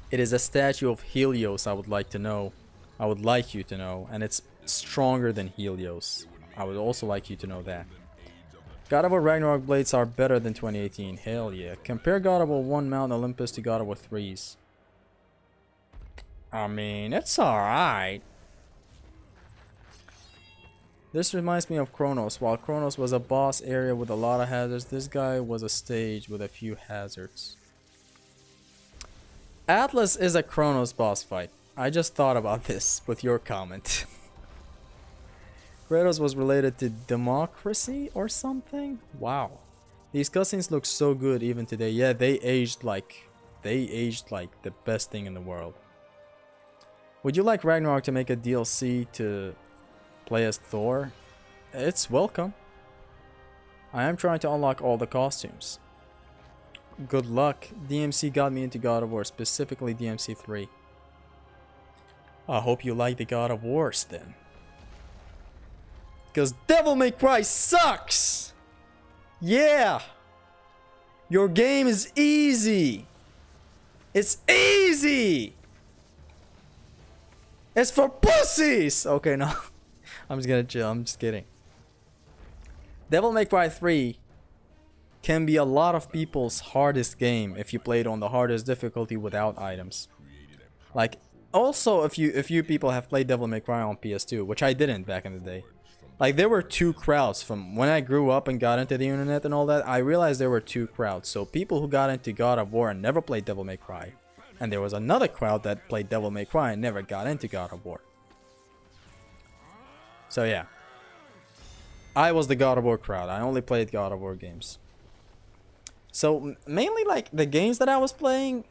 It is a statue of Helios, I would like to know. I would like you to know, and it's stronger than Helios. I would also like you to know that. God of War Ragnarok blades are better than 2018. Hell yeah. Compare God of War 1 Mount Olympus to God of War 3's. I mean, it's alright. This reminds me of Chronos. While Chronos was a boss area with a lot of hazards, this guy was a stage with a few hazards. Atlas is a Chronos boss fight. I just thought about this with your comment. Kratos was related to democracy or something? Wow. These cutscenes look so good even today. Yeah, they aged like the best thing in the world. Would you like Ragnarok to make a DLC to play as Thor? It's welcome. I am trying to unlock all the costumes. Good luck. DMC got me into God of War, specifically DMC 3. I hope you like the God of Wars then. Because Devil May Cry sucks! Yeah! Your game is easy! It's easy! It's for pussies! Okay, no. I'm just gonna chill. I'm just kidding. Devil May Cry 3 can be a lot of people's hardest game if you play it on the hardest difficulty without items. Like, also a few people have played Devil May Cry on PS2, which I didn't back in the day. Like, there were two crowds. From when I grew up and got into the internet and all that, I realized there were two crowds. So people who got into God of War and never played Devil May Cry. And there was another crowd that played Devil May Cry and never got into God of War. So yeah. I was the God of War crowd. I only played God of War games. So mainly like the games that I was playing,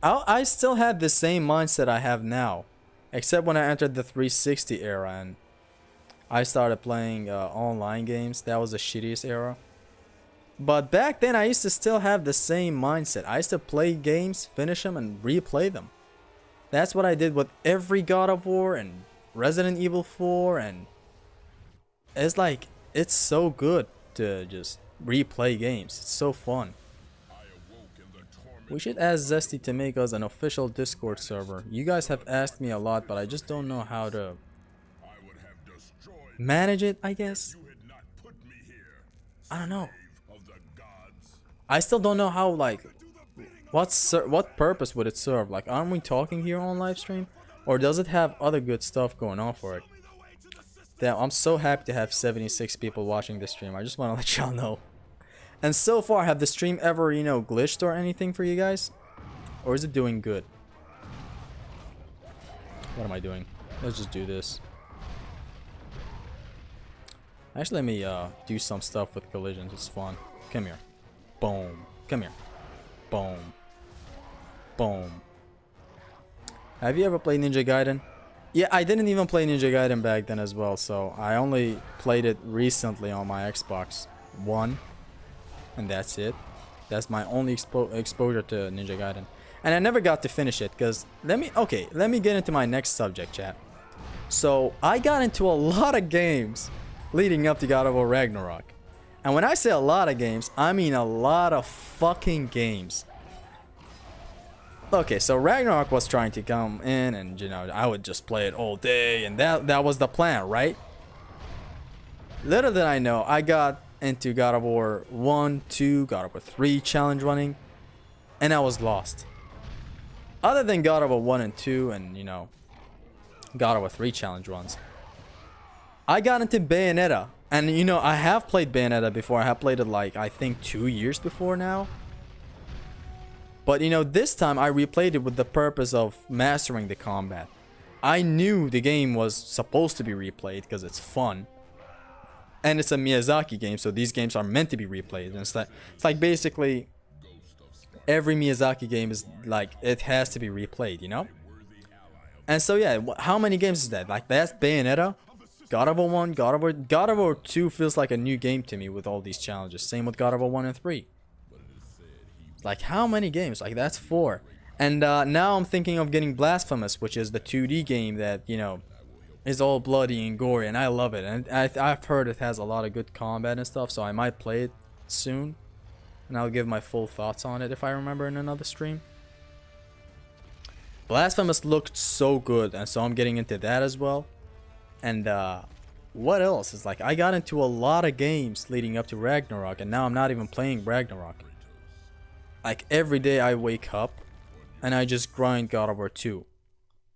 I still had the same mindset I have now. Except when I entered the 360 era and I started playing online games. That was the shittiest era. But back then I used to still have the same mindset. I used to play games, finish them, and replay them. That's what I did with every God of War and Resident Evil 4. And it's like, it's so good to just replay games. It's so fun. We should ask Zesty to make us an official Discord server. You guys have asked me a lot, but I just don't know how to manage it, I guess. I don't know. I still don't know how, like, what purpose would it serve? Like, aren't we talking here on live stream? Or does it have other good stuff going on for it? Damn, I'm so happy to have 76 people watching this stream. I just want to let y'all know. And so far, have the stream ever, you know, glitched or anything for you guys? Or is it doing good? What am I doing? Let's just do this. Actually, let me do some stuff with collisions. It's fun. Come here. Boom. Come here. Boom. Boom. Have you ever played Ninja Gaiden? Yeah, I didn't even play Ninja Gaiden back then as well, so I only played it recently on my Xbox One. And that's it. That's my only exposure to Ninja Gaiden. And I never got to finish it, because let me get into my next subject, chat. So, I got into a lot of games leading up to God of War Ragnarok. And when I say a lot of games, I mean a lot of fucking games. Okay, so Ragnarok was trying to come in and, you know, I would just play it all day, and that was the plan, right? Little did I know, I got into God of War 1, 2, God of War 3 challenge running, and I was lost. Other than God of War 1 and 2 and, you know, God of War 3 challenge runs, I got into Bayonetta. And, you know, I have played Bayonetta before. I have played it, like, I think 2 years before now. But, you know, this time I replayed it with the purpose of mastering the combat. I knew the game was supposed to be replayed because it's fun. And it's a Miyazaki game, so these games are meant to be replayed. And it's like basically every Miyazaki game is like, it has to be replayed, you know? And so, yeah, how many games is that? Like, that's Bayonetta. God of War 1, God of War 2 feels like a new game to me with all these challenges. Same with God of War 1 and 3. Like, how many games? Like, that's 4. And now I'm thinking of getting Blasphemous, which is the 2D game that, you know, is all bloody and gory, and I love it. And I've heard it has a lot of good combat and stuff, so I might play it soon. And I'll give my full thoughts on it if I remember in another stream. Blasphemous looked so good, and so I'm getting into that as well. And what else is like, I got into a lot of games leading up to Ragnarok, and now I'm not even playing Ragnarok. Like every day I wake up and I just grind God of War 2.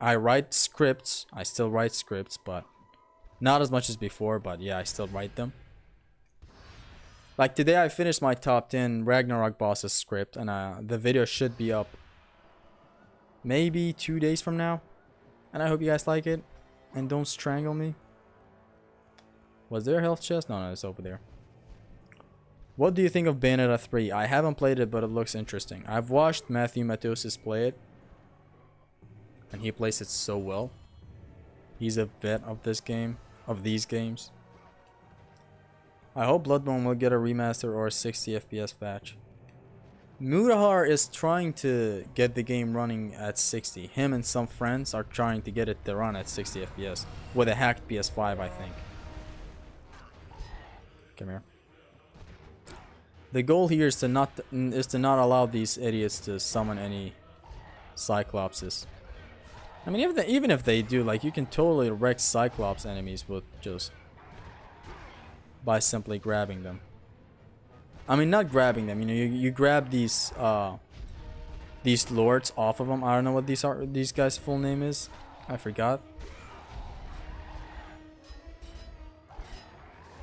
I write scripts. I still write scripts, but not as much as before, but yeah, I still write them. Like today I finished my top 10 Ragnarok bosses script, and the video should be up maybe 2 days from now. And I hope you guys like it. And don't strangle me. Was there a health chest? No, it's over there. What do you think of Bayonetta 3? I haven't played it, but it looks interesting. I've watched Matthew Matosis play it. And he plays it so well. He's a vet of this game. Of these games. I hope Bloodborne will get a remaster or a 60 FPS patch. Mutahar is trying to get the game running at 60. Him and some friends are trying to get it to run at 60 FPS. With a hacked PS5, I think. Come here. The goal here is to not allow these idiots to summon any Cyclopses. I mean, even if they do, like, you can totally wreck Cyclops enemies with just by simply grabbing them. I mean, not grabbing them. You know, you grab these lords off of them. I don't know what these guys' full name is. I forgot.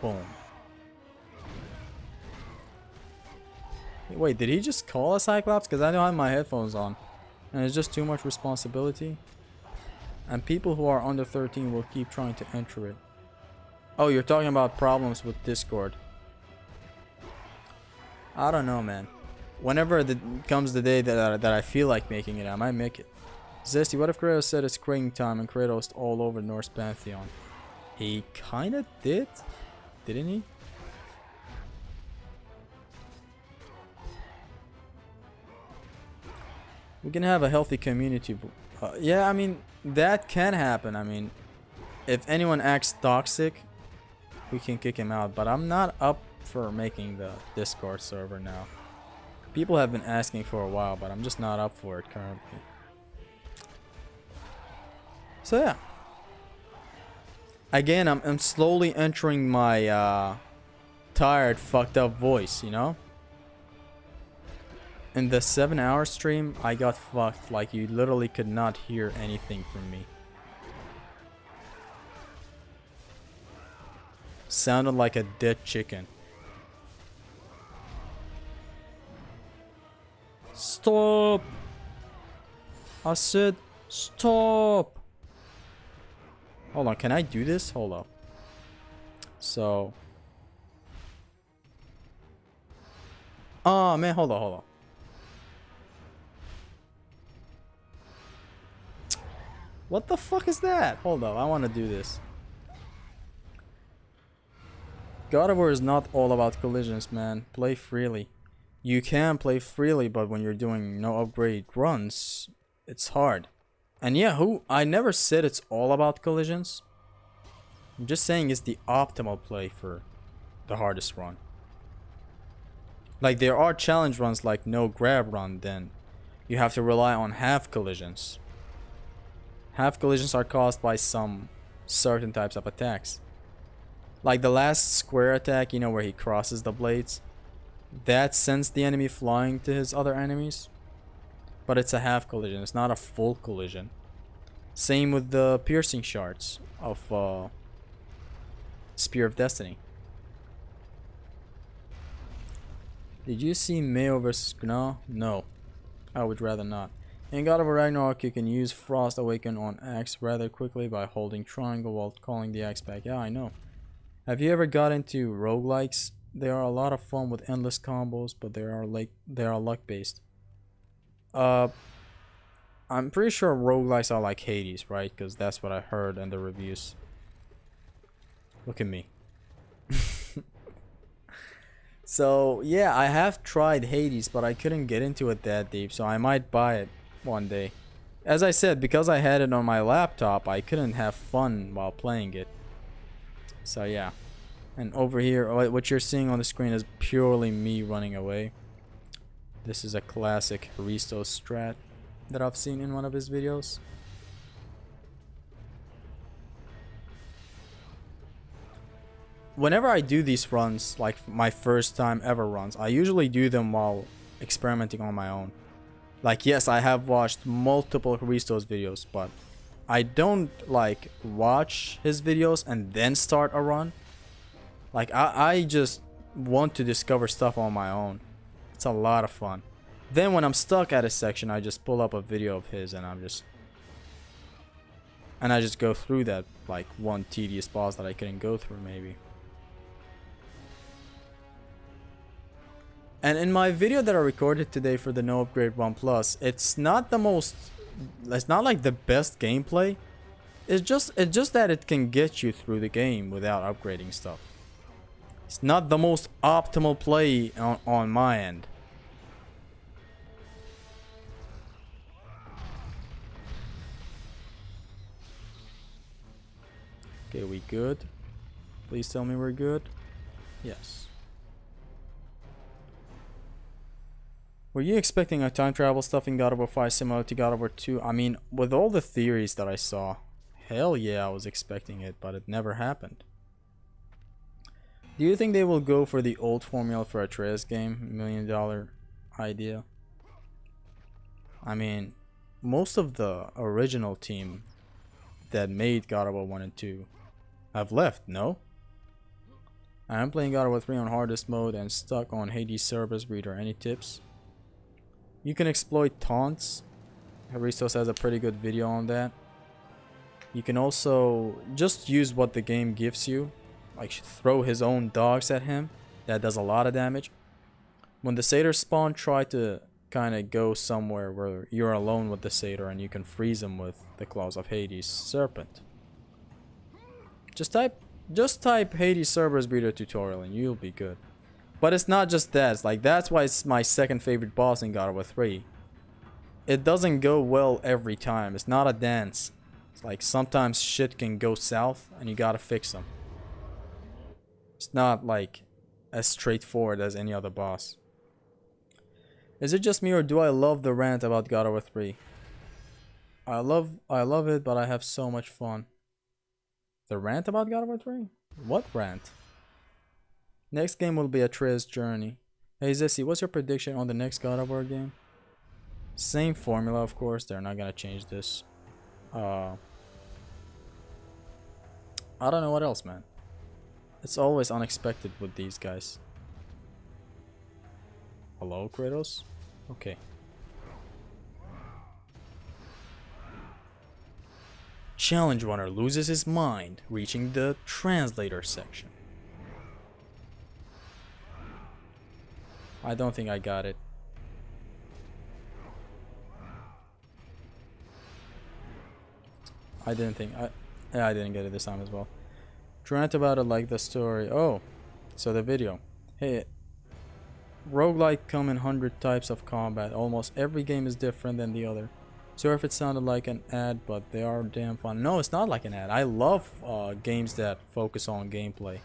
Boom. Wait, did he just call a Cyclops? Because I don't have my headphones on. And it's just too much responsibility. And people who are under 13 will keep trying to enter it. Oh, you're talking about problems with Discord. I don't know, man. Whenever comes the day that I feel like making it, I might make it. Zesty, what if Kratos said it's Kraken time and Kratos all over Norse Pantheon? He kinda did, didn't he? We can have a healthy community. Yeah, I mean, that can happen. I mean, if anyone acts toxic, we can kick him out. But I'm not up for making the Discord server now. People have been asking for a while, but I'm just not up for it currently. So yeah. Again, I'm slowly entering my tired, fucked up voice, you know? In the 7-hour stream, I got fucked. Like, you literally could not hear anything from me. Sounded like a dead chicken. Stop! I said stop! Hold on, can I do this? Hold up. So... oh man, hold on. What the fuck is that? Hold up, I want to do this. God of War is not all about collisions, man. Play freely. You can play freely, but when you're doing no upgrade runs, it's hard. And yeah, I never said it's all about collisions. I'm just saying it's the optimal play for the hardest run. Like, there are challenge runs like no grab run, then you have to rely on half collisions. Half collisions are caused by some certain types of attacks. Like the last square attack, you know, where he crosses the blades. That sends the enemy flying to his other enemies. But it's a half collision, it's not a full collision. Same with the piercing shards of Spear of Destiny. Did you see Mayo vs. Gna? No. I would rather not. In God of War Ragnarok, you can use Frost Awaken on axe rather quickly by holding triangle while calling the axe back. Yeah, I know. Have you ever got into roguelikes? They are a lot of fun with endless combos, but they are luck based. I'm pretty sure roguelikes are like Hades, right? Because that's what I heard in the reviews. Look at me. So yeah, I have tried Hades, but I couldn't get into it that deep, so I might buy it one day. As I said, because I had it on my laptop, I couldn't have fun while playing it. So yeah. And over here, what you're seeing on the screen is purely me running away. This is a classic Risto strat. that I've seen in one of his videos. Whenever I do these runs, like my first time ever runs, I usually do them while experimenting on my own. Like, yes, I have watched multiple Hristo's videos, but I don't like watch his videos and then start a run. Like, I just want to discover stuff on my own. It's a lot of fun. Then when I'm stuck at a section, I just pull up a video of his and I just go through that, like, one tedious boss that I couldn't go through maybe. And in my video that I recorded today for the No Upgrade 1 Plus, it's not like the best gameplay. It's just that it can get you through the game without upgrading stuff. It's not the most optimal play on my end. Okay, we good? Please tell me we're good. Yes. Were you expecting a time travel stuff in God of War 5 similar to God of War 2? I mean, with all the theories that I saw, hell yeah, I was expecting it, but it never happened. Do you think they will go for the old formula for a Atreus game? $1 million idea? I mean, most of the original team that made God of War 1 and 2 have left, no? I'm playing God of War 3 on hardest mode and stuck on Hades Cerberus Breeder. Any tips? You can exploit taunts. Haristos has a pretty good video on that. You can also just use what the game gives you. Like throw his own dogs at him. That does a lot of damage. When the satyrs spawn, try to kind of go somewhere where you're alone with the satyr and you can freeze him with the claws of Hades Serpent. Just type Hades Cerberus Breeder tutorial and you'll be good. But it's not just that. It's like, that's why it's my second favorite boss in God of War 3. It doesn't go well every time. It's not a dance. It's like sometimes shit can go south and you gotta fix them. It's not like as straightforward as any other boss. Is it just me or do I love the rant about God of War 3? I love it, but I have so much fun. The rant about God of War 3? What rant? Next game will be Atreus' Journey. Hey Zessie, what's your prediction on the next God of War game? Same formula, of course. They're not gonna change this. I don't know what else, man. It's always unexpected with these guys. Hello, Kratos? Okay. Challenge runner loses his mind, reaching the translator section. I don't think I got it. I didn't get it this time as well. Rant about it like the story. Oh, so the video. Hey, roguelike come in 100 types of combat. Almost every game is different than the other. Sorry if it sounded like an ad, but they are damn fun. No, it's not like an ad. I love games that focus on gameplay.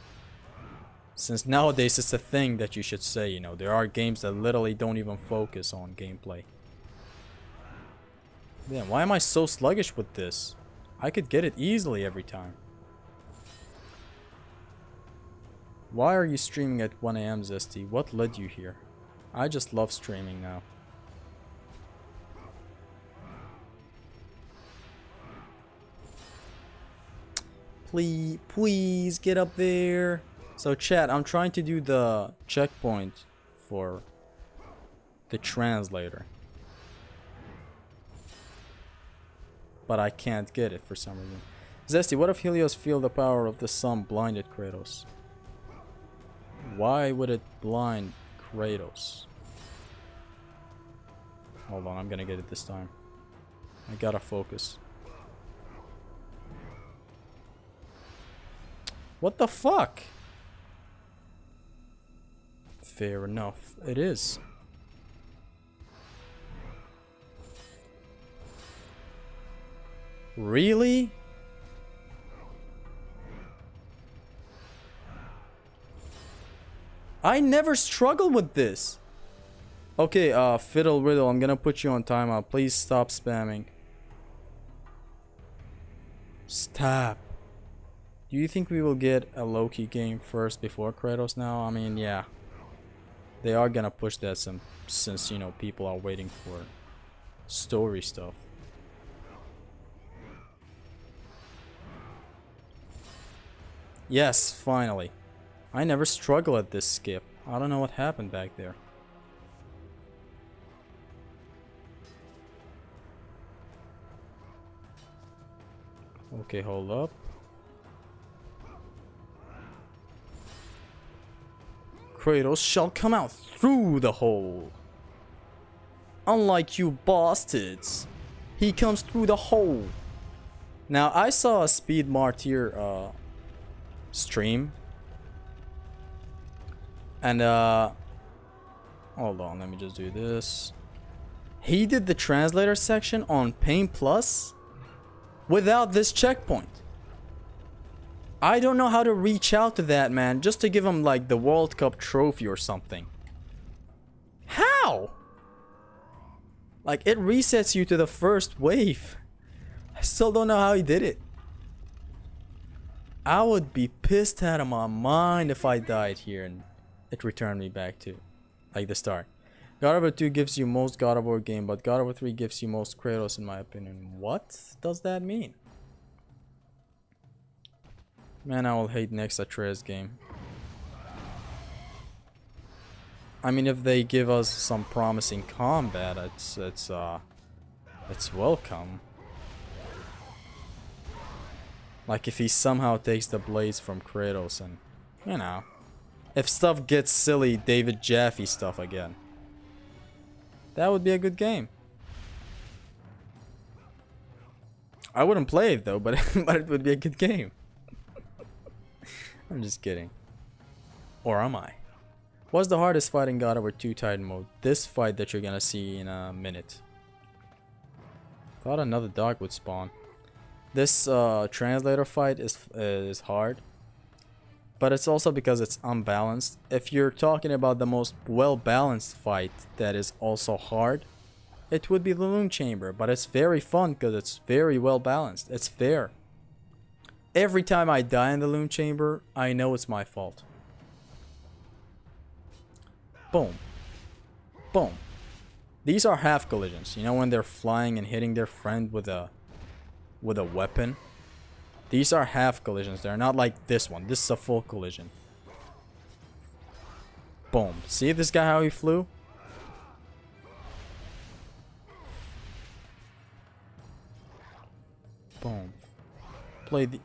Since nowadays it's a thing that you should say, you know, there are games that literally don't even focus on gameplay. Damn, why am I so sluggish with this? I could get it easily every time. Why are you streaming at 1 AM, Zesty? What led you here? I just love streaming now. Please get up there. So chat, I'm trying to do the checkpoint for the translator. But I can't get it for some reason. Zesty, what if Helios feel the power of the sun blinded Kratos? Why would it blind Kratos? Hold on, I'm gonna get it this time. I gotta focus. What the fuck? Fair enough, it is. Really? I never struggled with this. Okay, Fiddle Riddle, I'm gonna put you on timeout. Please stop spamming. Stop. Do you think we will get a Loki game first before Kratos now? I mean, yeah. They are gonna push that since, you know, people are waiting for story stuff. Yes, finally. I never struggle at this skip. I don't know what happened back there. Okay, hold up. Kratos shall come out through the hole. Unlike you bastards, he comes through the hole. Now, I saw a Speed Martyr stream. And, hold on, let me just do this. He did the translator section on Pain Plus without this checkpoint. I don't know how to reach out to that man just to give him like the World Cup trophy or something. How? Like, it resets you to the first wave. I still don't know how he did it. I would be pissed out of my mind if I died here and it returned me back to like the start. God of War 2 gives you most God of War game, but God of War 3 gives you most Kratos in my opinion. What does that mean? Man, I will hate next Atreus game. I mean, if they give us some promising combat, it's welcome. Like if he somehow takes the blades from Kratos and, you know, if stuff gets silly, David Jaffe stuff again. That would be a good game. I wouldn't play it though, but but it would be a good game. I'm just kidding. Or am I? What's the hardest fight in God of War 2 Titan mode? This fight that you're gonna see in a minute. Thought another dog would spawn. This translator fight is hard. But it's also because it's unbalanced. If you're talking about the most well-balanced fight that is also hard, it would be the Loom Chamber. But it's very fun because it's very well-balanced. It's fair. Every time I die in the Loom Chamber, I know it's my fault. Boom. Boom. These are half collisions. You know when they're flying and hitting their friend with a weapon? These are half collisions. They're not like this one. This is a full collision. Boom. See this guy how he flew? Boom.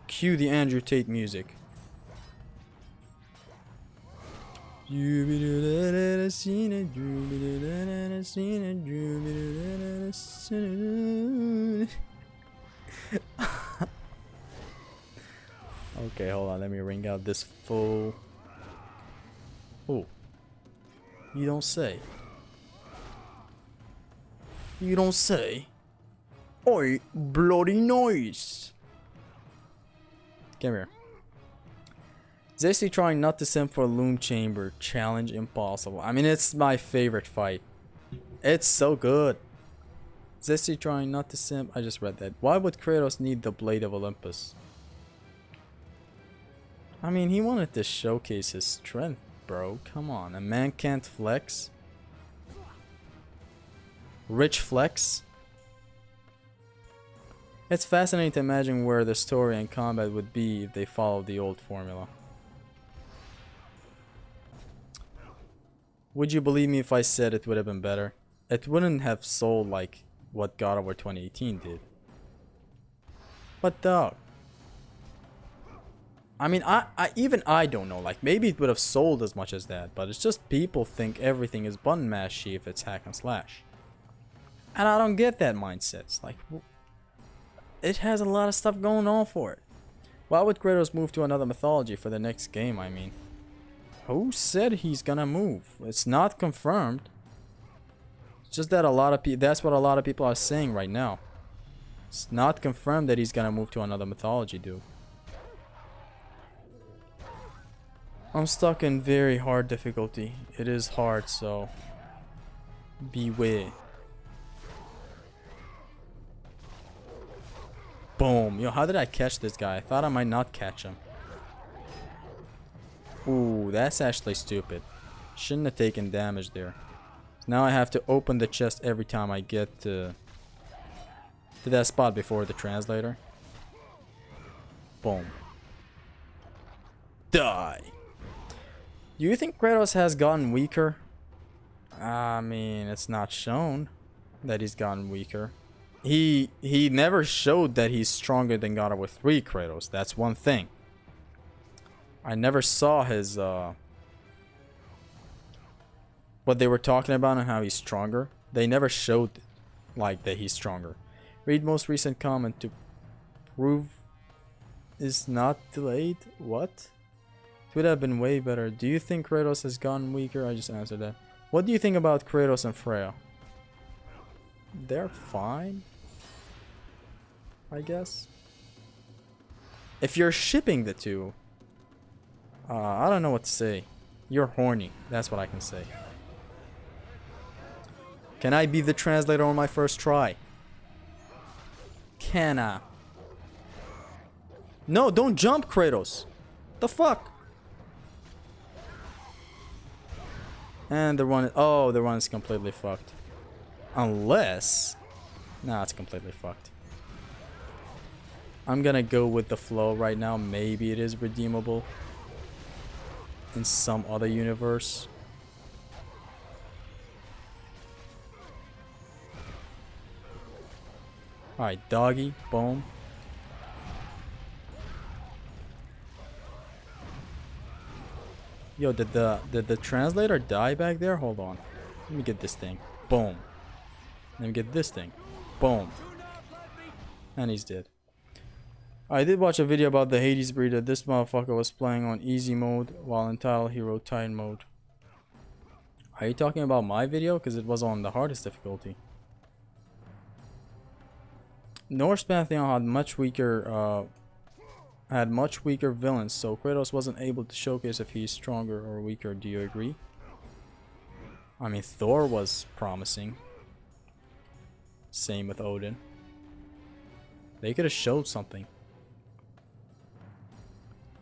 Cue the Andrew Tate music. Okay, hold on. Let me ring out this full. Oh. You don't say. You don't say. Oi, bloody noise. Come here. Zesty trying not to simp for Loom Chamber. Challenge impossible. I mean, it's my favorite fight. It's so good. Zesty trying not to simp. I just read that. Why would Kratos need the Blade of Olympus? I mean, he wanted to showcase his strength, bro. Come on. A man can't flex. Rich flex. It's fascinating to imagine where the story and combat would be if they followed the old formula. Would you believe me if I said it would have been better? It wouldn't have sold like what God of War 2018 did. But dog. I mean, even I don't know. Like, maybe it would have sold as much as that. But it's just people think everything is button mashy if it's hack and slash. And I don't get that mindset. It's like, it has a lot of stuff going on for it. Why would Kratos move to another mythology for the next game, I mean? Who said he's gonna move? It's not confirmed. It's just that a lot of people, that's what a lot of people are saying right now. It's not confirmed that he's gonna move to another mythology, dude. I'm stuck in very hard difficulty. It is hard, so Beware. Boom. Yo, how did I catch this guy? I thought I might not catch him. Ooh, that's actually stupid. Shouldn't have taken damage there. Now I have to open the chest every time I get to that spot before the translator. Boom. Die. Do you think Kratos has gotten weaker? I mean, it's not shown that he's gotten weaker. He never showed that he's stronger than God of War 3 Kratos. That's one thing. I never saw his what they were talking about and how he's stronger. They never showed like that he's stronger. Read most recent comment to prove is not delayed. What? It would have been way better. Do you think Kratos has gotten weaker? I just answered that. What do you think about Kratos and Freya? They're fine, I guess. If you're shipping the two, I don't know what to say. You're horny. That's what I can say. Can I be the translator on my first try? Can I? No, don't jump, Kratos. The fuck? And the run. Oh, the run is completely fucked. Unless. Nah, it's completely fucked. I'm gonna go with the flow right now. Maybe it is redeemable in some other universe. Alright, doggy, boom. Yo, did the translator die back there? Hold on. Let me get this thing. Boom. Let me get this thing. Boom. And he's dead. I did watch a video about the Hades breeder. This motherfucker was playing on easy mode while in Title Hero Titan mode. Are you talking about my video? Because it was on the hardest difficulty. Norse Pantheon had much weaker villains, so Kratos wasn't able to showcase if he's stronger or weaker. Do you agree? I mean, Thor was promising. Same with Odin. They could have showed something.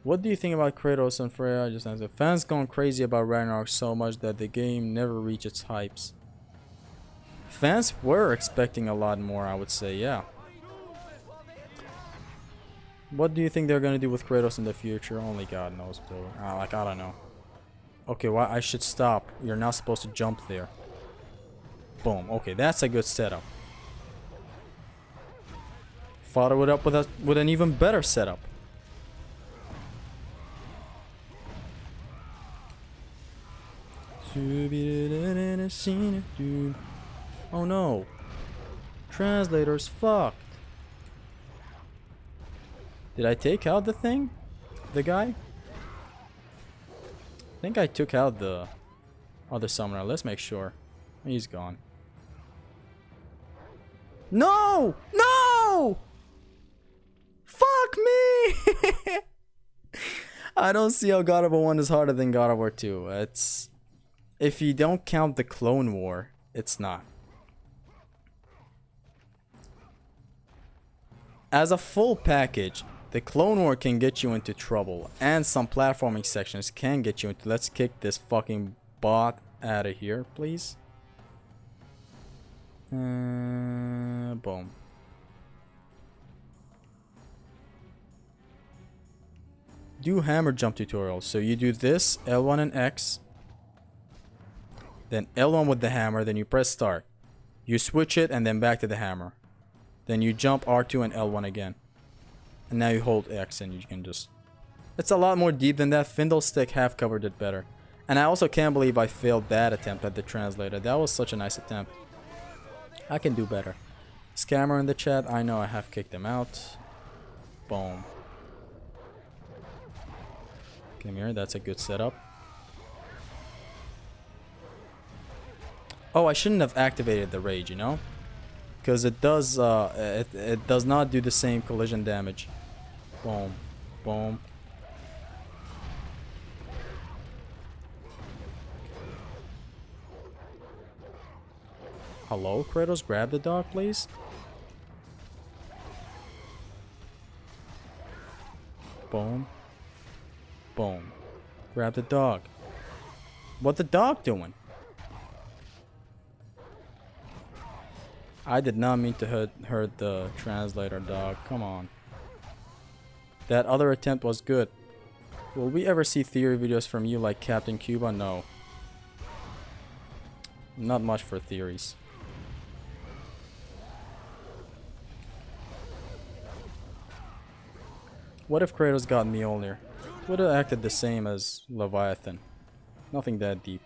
What do you think about Kratos and Freya? I just answered. Fans gone crazy about Ragnarok so much that the game never reached its hypes. Fans were expecting a lot more, I would say, yeah. What do you think they're gonna do with Kratos in the future? Only God knows, bro. I don't know. Okay, well, I should stop. You're not supposed to jump there. Boom. Okay, that's a good setup. Follow it up with an even better setup. Oh no. Translator's fucked. Did I take out the thing? The guy? I think I took out the other summoner. Let's make sure. He's gone. No! No! Fuck me! I don't see how God of War 1 is harder than God of War 2. It's... If you don't count the Clone War, it's not. As a full package, the Clone War can get you into trouble, and some platforming sections can get you into... Let's kick this fucking bot out of here, please. Boom. Do hammer jump tutorials. So you do this, L1 and X. Then L1 with the hammer, then you press start. You switch it and then back to the hammer. Then you jump R2 and L1 again. And now you hold X and you can just... It's a lot more deep than that. Fiddlestick half covered it better. And I also can't believe I failed that attempt at the translator. That was such a nice attempt. I can do better. Scammer in the chat. I know I have kicked him out. Boom. Come here. That's a good setup. Oh, I shouldn't have activated the rage, you know? Because it does it does not do the same collision damage. Boom. Boom. Hello, Kratos? Grab the dog, please. Boom. Boom. Grab the dog. What the dog doing? I did not mean to hurt the translator dog. Come on. That other attempt was good. Will we ever see theory videos from you like Captain Cuba? No. Not much for theories. What if Kratos got Mjolnir? Would have acted the same as Leviathan. Nothing that deep.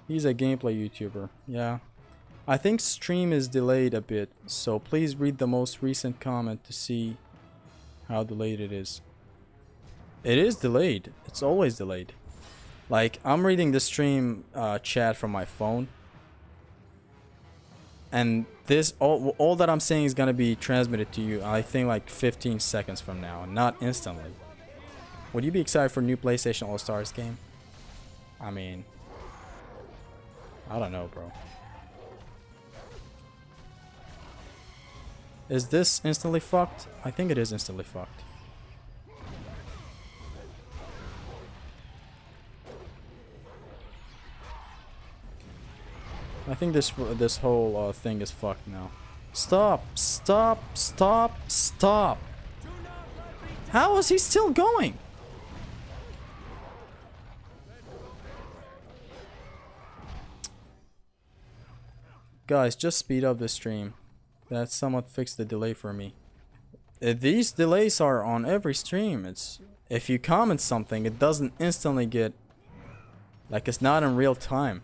He's a gameplay YouTuber. Yeah. I think stream is delayed a bit, so please read the most recent comment to see how delayed it is. It is delayed. It's always delayed. Like, I'm reading the stream chat from my phone. And this, all that I'm saying is gonna be transmitted to you, I think, like 15 seconds from now, not instantly. Would you be excited for a new PlayStation All-Stars game? I mean, I don't know, bro. Is this instantly fucked? I think it is instantly fucked. I think this whole thing is fucked now. Stop! Stop! Stop! Stop! How is he still going? Guys, just speed up the stream. That somewhat fixed the delay for me. These delays are on every stream. It's if you comment something, it doesn't instantly get, like, it's not in real time.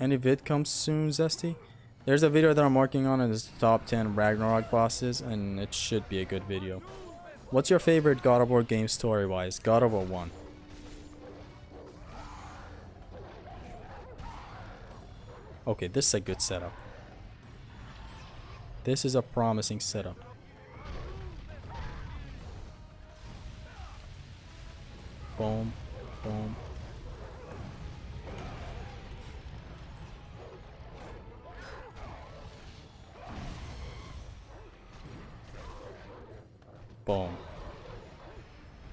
Any vid comes soon, Zesty? There's a video that I'm working on, and it's top 10 Ragnarok bosses, and it should be a good video. What's your favorite God of War game story-wise? God of War 1. Okay, this is a good setup. This is a promising setup. Boom, boom. Boom.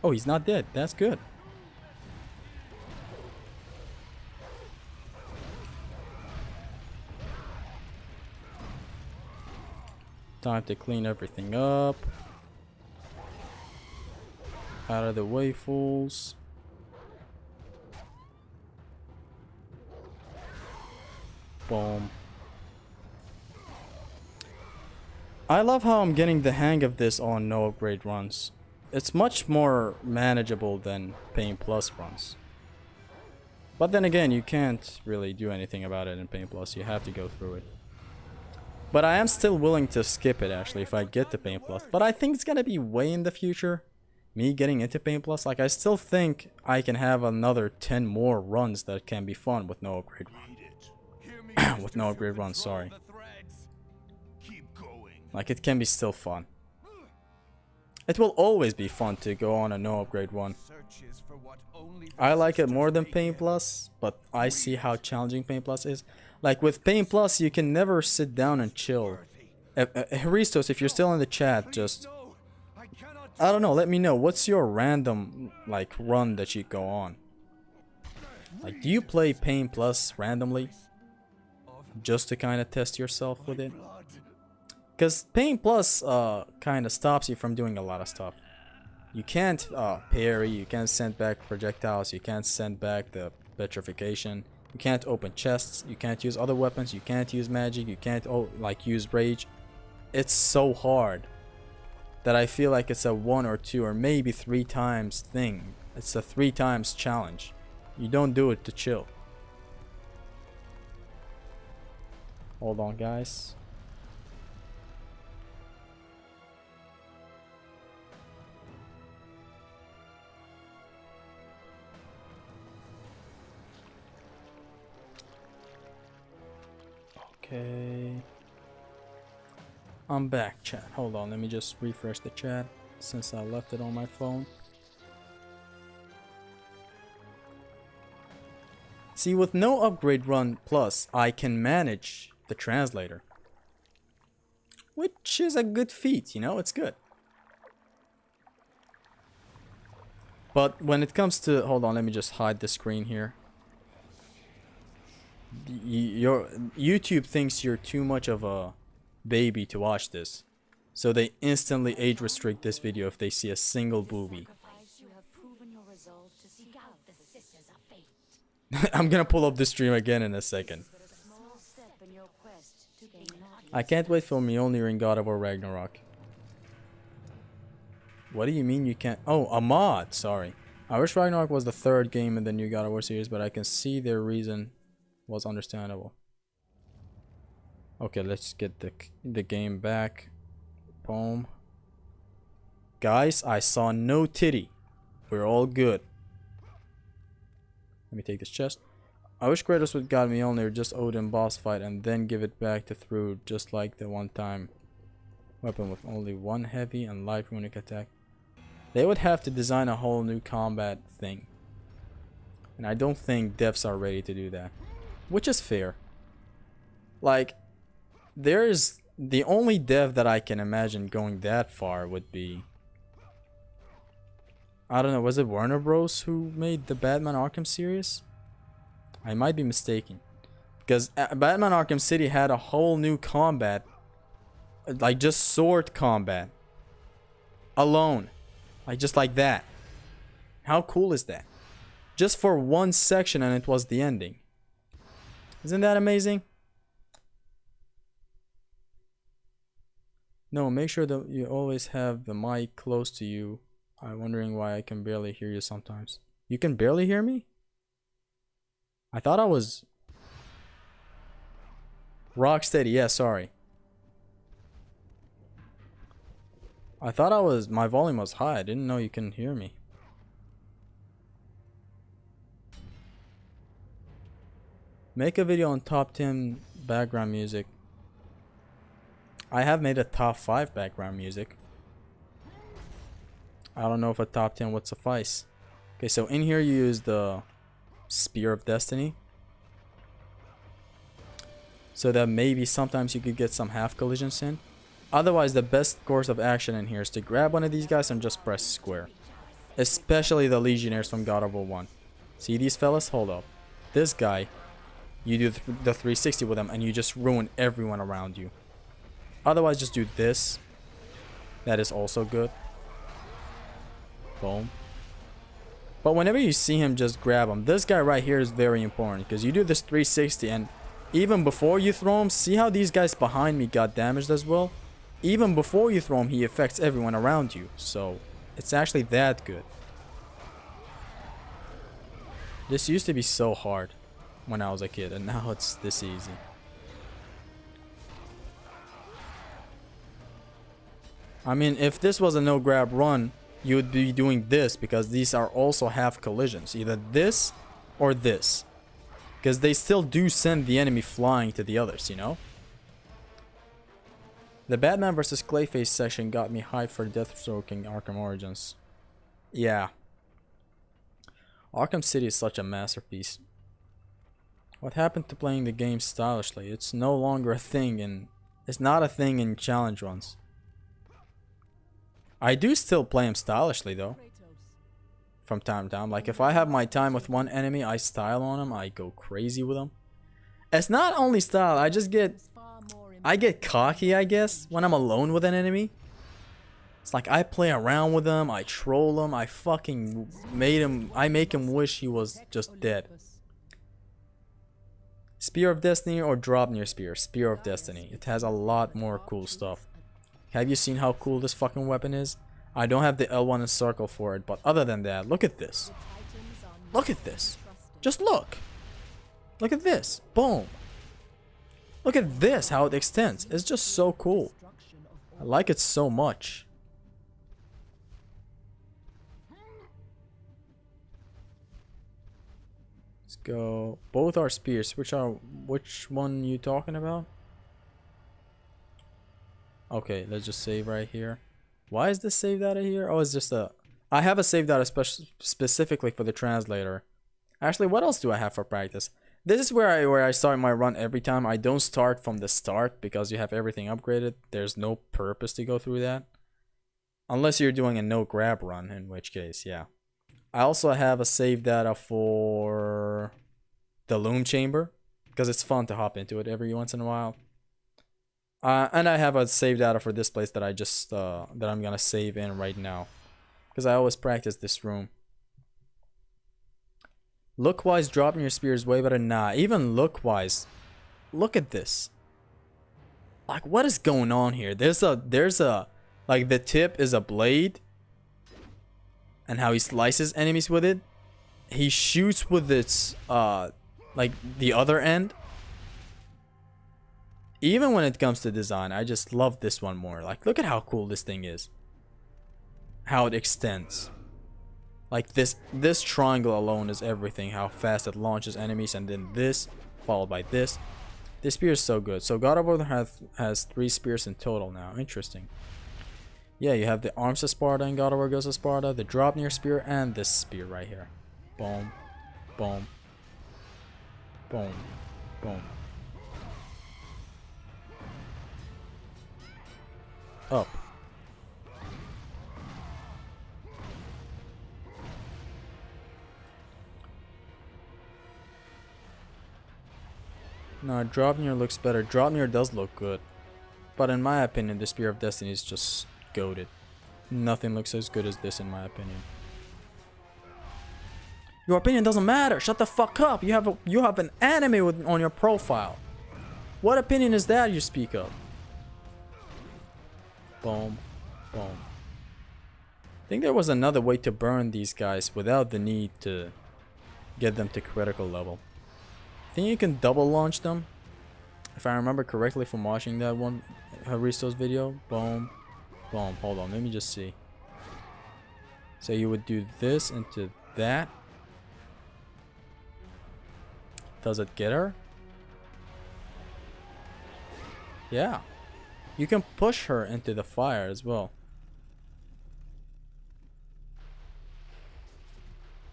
Oh, he's not dead. That's good. Time to clean everything up. Out of the way, fools. Boom. I love how I'm getting the hang of this on no upgrade runs. It's much more manageable than Pain Plus runs. But then again, you can't really do anything about it in Pain Plus. You have to go through it. But I am still willing to skip it, actually, if I get to Pain Plus. But I think it's gonna be way in the future, me getting into Pain Plus. Like, I still think I can have another 10 more runs that can be fun with no upgrade run. With no upgrade run, sorry. Like, it can be still fun. It will always be fun to go on a no upgrade one. I like it more than Pain Plus, but I see how challenging Pain Plus is. Like, with Pain Plus, you can never sit down and chill. Haristos, if you're still in the chat, just, I don't know, let me know. What's your random, like, run that you go on? Like, do you play Pain Plus randomly? Just to kind of test yourself with it? Because Pain Plus kind of stops you from doing a lot of stuff. You can't parry, you can't send back projectiles, you can't send back the petrification, you can't open chests, you can't use other weapons, you can't use magic, you can't like use rage. It's so hard that I feel like it's a 1 or 2 or maybe 3 times thing. It's a 3 times challenge. You don't do it to chill. Hold on, guys. Okay. I'm back, chat. Hold on, let me just refresh the chat since I left it on my phone. See, with no upgrade run plus, I can manage the translator. Which is a good feat, you know, it's good. But when it comes to... Hold on, let me just hide the screen here. Your YouTube thinks you're too much of a baby to watch this. So they instantly age restrict this video if they see a single booby. I'm gonna pull up the stream again in a second. I can't wait for Mjolnir in God of War Ragnarok. What do you mean you can't? Oh, a mod, sorry. I wish Ragnarok was the third game in the new God of War series, but I can see their reason was understandable. Okay, let's get the game back. Boom. Guys, I saw no titty. We're all good. Let me take this chest. I wish Kratos would got Mjolnir, just Odin boss fight, and then give it back to Thrud, just like the one-time weapon with only one heavy and light runic attack. They would have to design a whole new combat thing. And I don't think devs are ready to do that. Which is fair. Like, there's... The only dev that I can imagine going that far would be... I don't know, was it Warner Bros. Who made the Batman Arkham series? I might be mistaken. Because Batman Arkham City had a whole new combat. Like, just sword combat. Alone. Like, just like that. How cool is that? Just for one section and it was the ending. Isn't that amazing? No, make sure that you always have the mic close to you. I'm wondering why I can barely hear you sometimes. You can barely hear me? I thought I was... Rocksteady, yeah, sorry. I thought I was... My volume was high. I didn't know you can hear me. Make a video on top 10 background music. I have made a top 5 background music. I don't know if a top 10 would suffice. Okay, so in here you use the Spear of Destiny. So that maybe sometimes you could get some half collisions in. Otherwise, the best course of action in here is to grab one of these guys and just press square. Especially the Legionnaires from God of War 1. See these fellas? Hold up. This guy, you do the 360 with him and you just ruin everyone around you. Otherwise, just do this. That is also good. Boom. But whenever you see him, just grab him. This guy right here is very important because you do this 360 and even before you throw him, see how these guys behind me got damaged as well? Even before you throw him, he affects everyone around you. So, it's actually that good. This used to be so hard when I was a kid and now it's this easy. I mean, if this was a no grab run, you would be doing this because these are also half collisions. Either this or this. Because they still do send the enemy flying to the others, you know? The Batman vs. Clayface session got me hyped for Deathstroke in Arkham Origins. Yeah. Arkham City is such a masterpiece. What happened to playing the game stylishly? It's no longer a thing and it's not a thing in challenge runs. I do still play him stylishly though. From time to time. Like if I have my time with one enemy, I style on him. I go crazy with him. It's not only style. I get cocky, I guess, when I'm alone with an enemy. It's like I play around with him. I troll him. I fucking I make him wish he was just dead. Spear of Destiny or Draupnir Spear? Spear of Destiny. It has a lot more cool stuff. Have you seen how cool this fucking weapon is? I don't have the L1 and circle for it, but other than that, look at this. Look at this. Just look. Look at this. Boom. Look at this, how it extends. It's just so cool. I like it so much. Let's go. Both are spears. Which one you talking about? Okay, let's just save right here. Why is this saved out of here? Oh, it's just a... I have a save data specifically for the translator. Actually, what else do I have for practice? This is where I start my run every time. I don't start from the start because you have everything upgraded. There's no purpose to go through that. Unless you're doing a no grab run, in which case, yeah. I also have a save data for the loom chamber because it's fun to hop into it every once in a while. And I have a save data for this place that I just that I'm gonna save in right now because I always practice this room. Look wise, dropping your spear is way better. Nah, even look wise, look at this. Like, what is going on here? There's a like the tip is a blade, and how he slices enemies with it. He shoots with its like the other end. Even when it comes to design, I just love this one more. Like, look at how cool this thing is. How it extends. Like this triangle alone is everything. How fast it launches enemies, and then this followed by this. This spear is so good. So God of War has 3 spears in total now. Interesting. Yeah, you have the Arms of Sparta and God of War Goes to Sparta, the Drop Near Spear, and this spear right here. Boom, boom, boom, boom. Up. No, Dropnir looks better. Dropnir does look good. But in my opinion, the Spear of Destiny is just goated. Nothing looks as good as this in my opinion. Your opinion doesn't matter. Shut the fuck up. You have an anime on your profile. What opinion is that you speak of? Boom. Boom. I think there was another way to burn these guys without the need to get them to critical level. I think you can double launch them. If I remember correctly from watching that one Haristo's video. Boom. Boom. Hold on. Let me just see. So you would do this into that. Does it get her? Yeah. You can push her into the fire as well.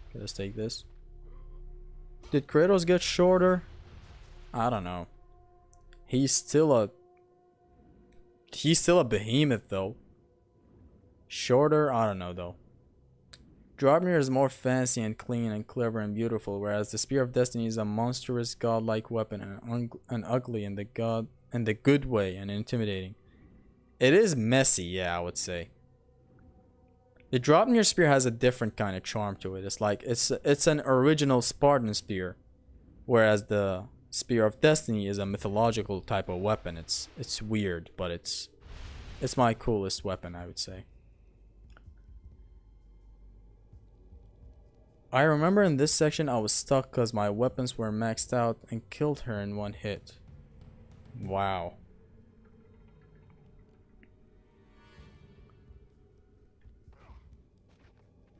Okay, let's take this. Did Kratos get shorter? I don't know. He's still a behemoth though. Shorter? I don't know though. Dropnir is more fancy and clean and clever and beautiful, whereas the Spear of Destiny is a monstrous godlike weapon and ugly in the good way and intimidating. It is messy, yeah, I would say. The Dropnir spear has a different kind of charm to it. It's like it's an original Spartan spear, whereas the Spear of Destiny is a mythological type of weapon. It's weird, but it's my coolest weapon, I would say. I remember in this section I was stuck because my weapons were maxed out and killed her in one hit. Wow.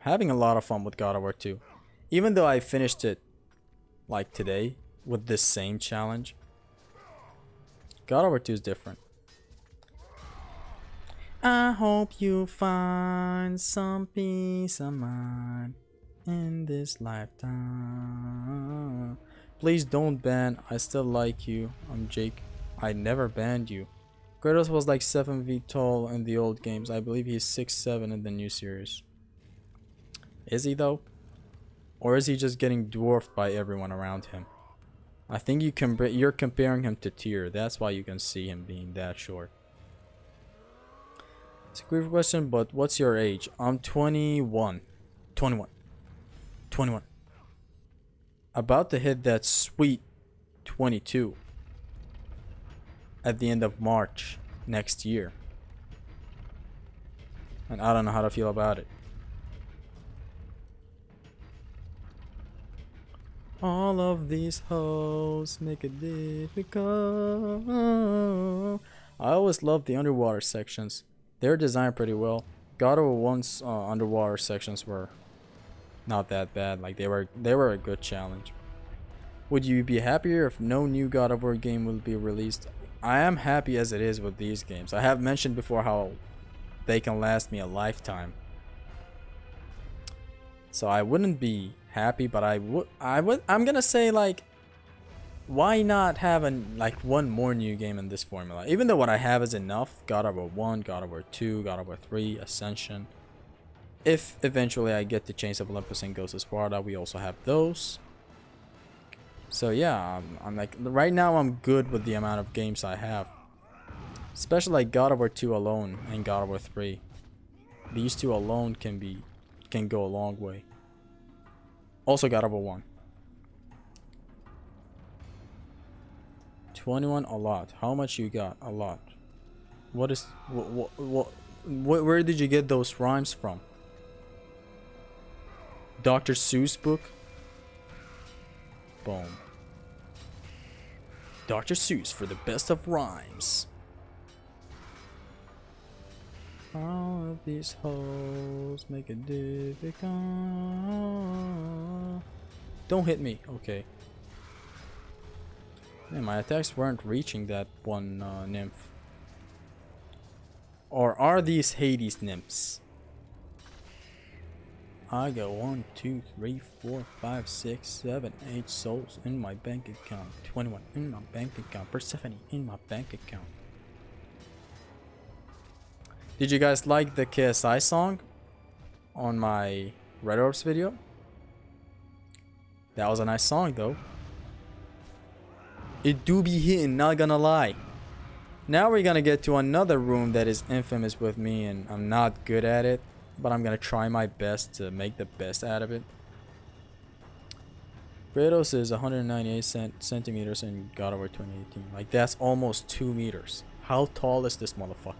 Having a lot of fun with God of War 2. Even though I finished it like today with this same challenge. God of War 2 is different. I hope you find some peace of mind in this lifetime. Please don't ban. I still like you. I'm Jake. I never banned you. Kratos was like 7 feet tall in the old games. I believe he's 6'7" in the new series. Is he though? Or is he just getting dwarfed by everyone around him? I think you're comparing him to Tyr. That's why you can see him being that short. It's a great question, but what's your age? I'm 21. 21. About to hit that sweet 22 at the end of March next year. And I don't know how to feel about it. All of these hoes make it difficult. I always love the underwater sections. They're designed pretty well. God of War 1's underwater sections were not that bad. Like they were a good challenge. Would you be happier if no new God of War game will be released? I am happy as it is with these games. I have mentioned before how they can last me a lifetime. So I wouldn't be happy, but I'm gonna say, like, why not have like one more new game in this formula? Even though what I have is enough. God of War 1, God of War 2, God of War 3, Ascension. If eventually I get the Chains of Olympus and Ghost of Sparta, we also have those. So yeah, I'm like, right now I'm good with the amount of games I have. Especially like God of War 2 alone and God of War 3. These two alone can go a long way. Also God of War 1. 21, a lot. How much you got? A lot. What is where did you get those rhymes from? Dr. Seuss book? Boom. Dr. Seuss for the best of rhymes. All of these hoes make it difficult. Don't hit me. Okay. Man, my attacks weren't reaching that one nymph. Or are these Hades nymphs? I got 1, 2, 3, 4, 5, 6, 7, 8 souls in my bank account. 21 in my bank account. Persephone in my bank account. Did you guys like the KSI song on my Red Orbs video? That was a nice song though. It do be hitting, not gonna lie. Now we're gonna get to another room that is infamous with me, and I'm not good at it, but I'm gonna try my best to make the best out of it. Kratos is 198 centimeters in God of War 2018. Like, that's almost 2 meters. How tall is this motherfucker?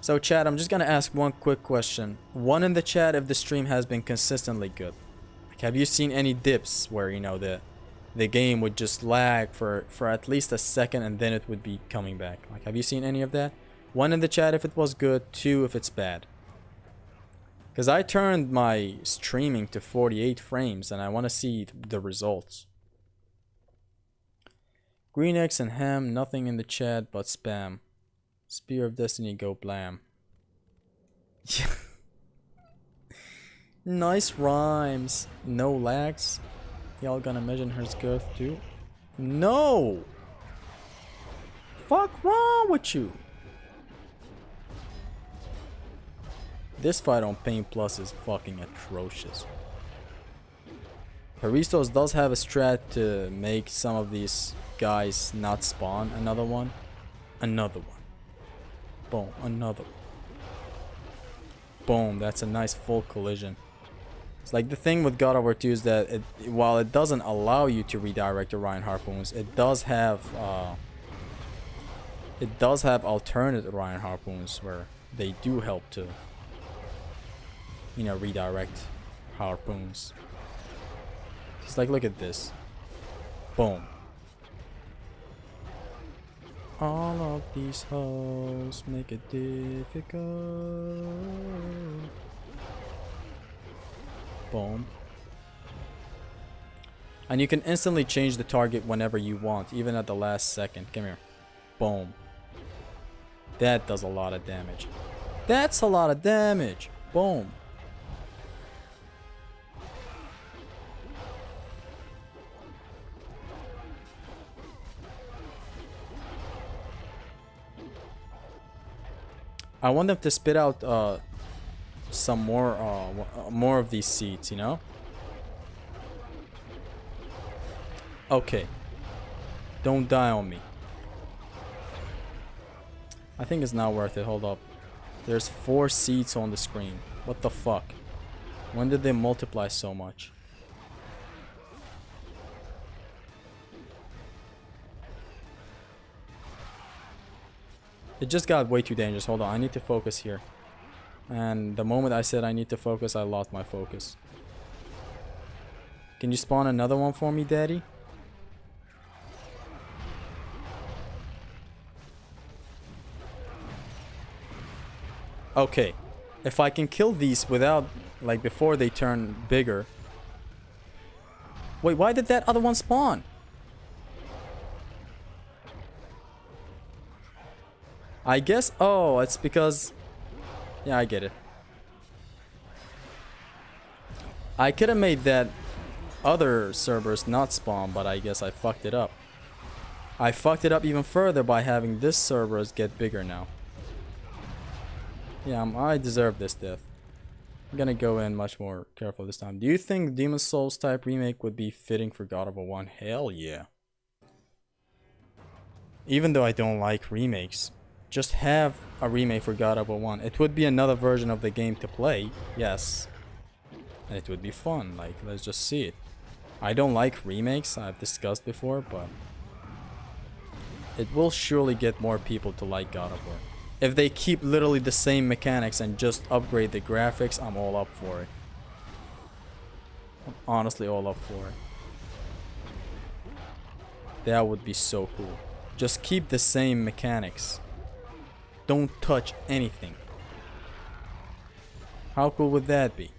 So chat, I'm just gonna ask one quick question. One in the chat if the stream has been consistently good. Like, have you seen any dips where, you know, the game would just lag for at least a second and then it would be coming back? Like, have you seen any of that? One in the chat if it was good, two if it's bad. Because I turned my streaming to 48 frames and I want to see the results. Green eggs and ham, nothing in the chat but spam. Spear of Destiny, go blam. Yeah. Nice rhymes. No lags. Y'all gonna measure her girth too? No! Fuck wrong with you? This fight on Pain Plus is fucking atrocious. Haristos does have a strat to make some of these guys not spawn another one. Another one. Boom, another one. Boom, that's a nice full collision. It's like the thing with God of War 2 is that while it doesn't allow you to redirect Orion harpoons, it does have alternate Orion harpoons where they do help to, you know, redirect harpoons. It's like, look at this. Boom. All of these hoes make it difficult. Boom. And you can instantly change the target whenever you want, even at the last second. Come here. Boom. That does a lot of damage. That's a lot of damage. Boom. I want them to spit out some more of these seeds, you know? Okay. Don't die on me. I think it's not worth it. Hold up. There's 4 seeds on the screen. What the fuck? When did they multiply so much? It just got way too dangerous. Hold on. I need to focus here. And the moment I said I need to focus, I lost my focus. Can you spawn another one for me, daddy? Okay. If I can kill these without, like, before they turn bigger. Wait, why did that other one spawn? I guess, oh, it's because, yeah, I get it. I could have made that other Cerberus not spawn, but I guess I fucked it up. I fucked it up even further by having this Cerberus get bigger now. Yeah, I deserve this death. I'm gonna go in much more careful this time. Do you think Demon Souls type remake would be fitting for God of War 1? Hell yeah. Even though I don't like remakes, just have a remake for God of War 1. It would be another version of the game to play, yes. And it would be fun, like, let's just see it. I don't like remakes, I've discussed before, but it will surely get more people to like God of War. If they keep literally the same mechanics and just upgrade the graphics, I'm all up for it. I'm honestly all up for it. That would be so cool. Just keep the same mechanics. Don't touch anything. How cool would that be?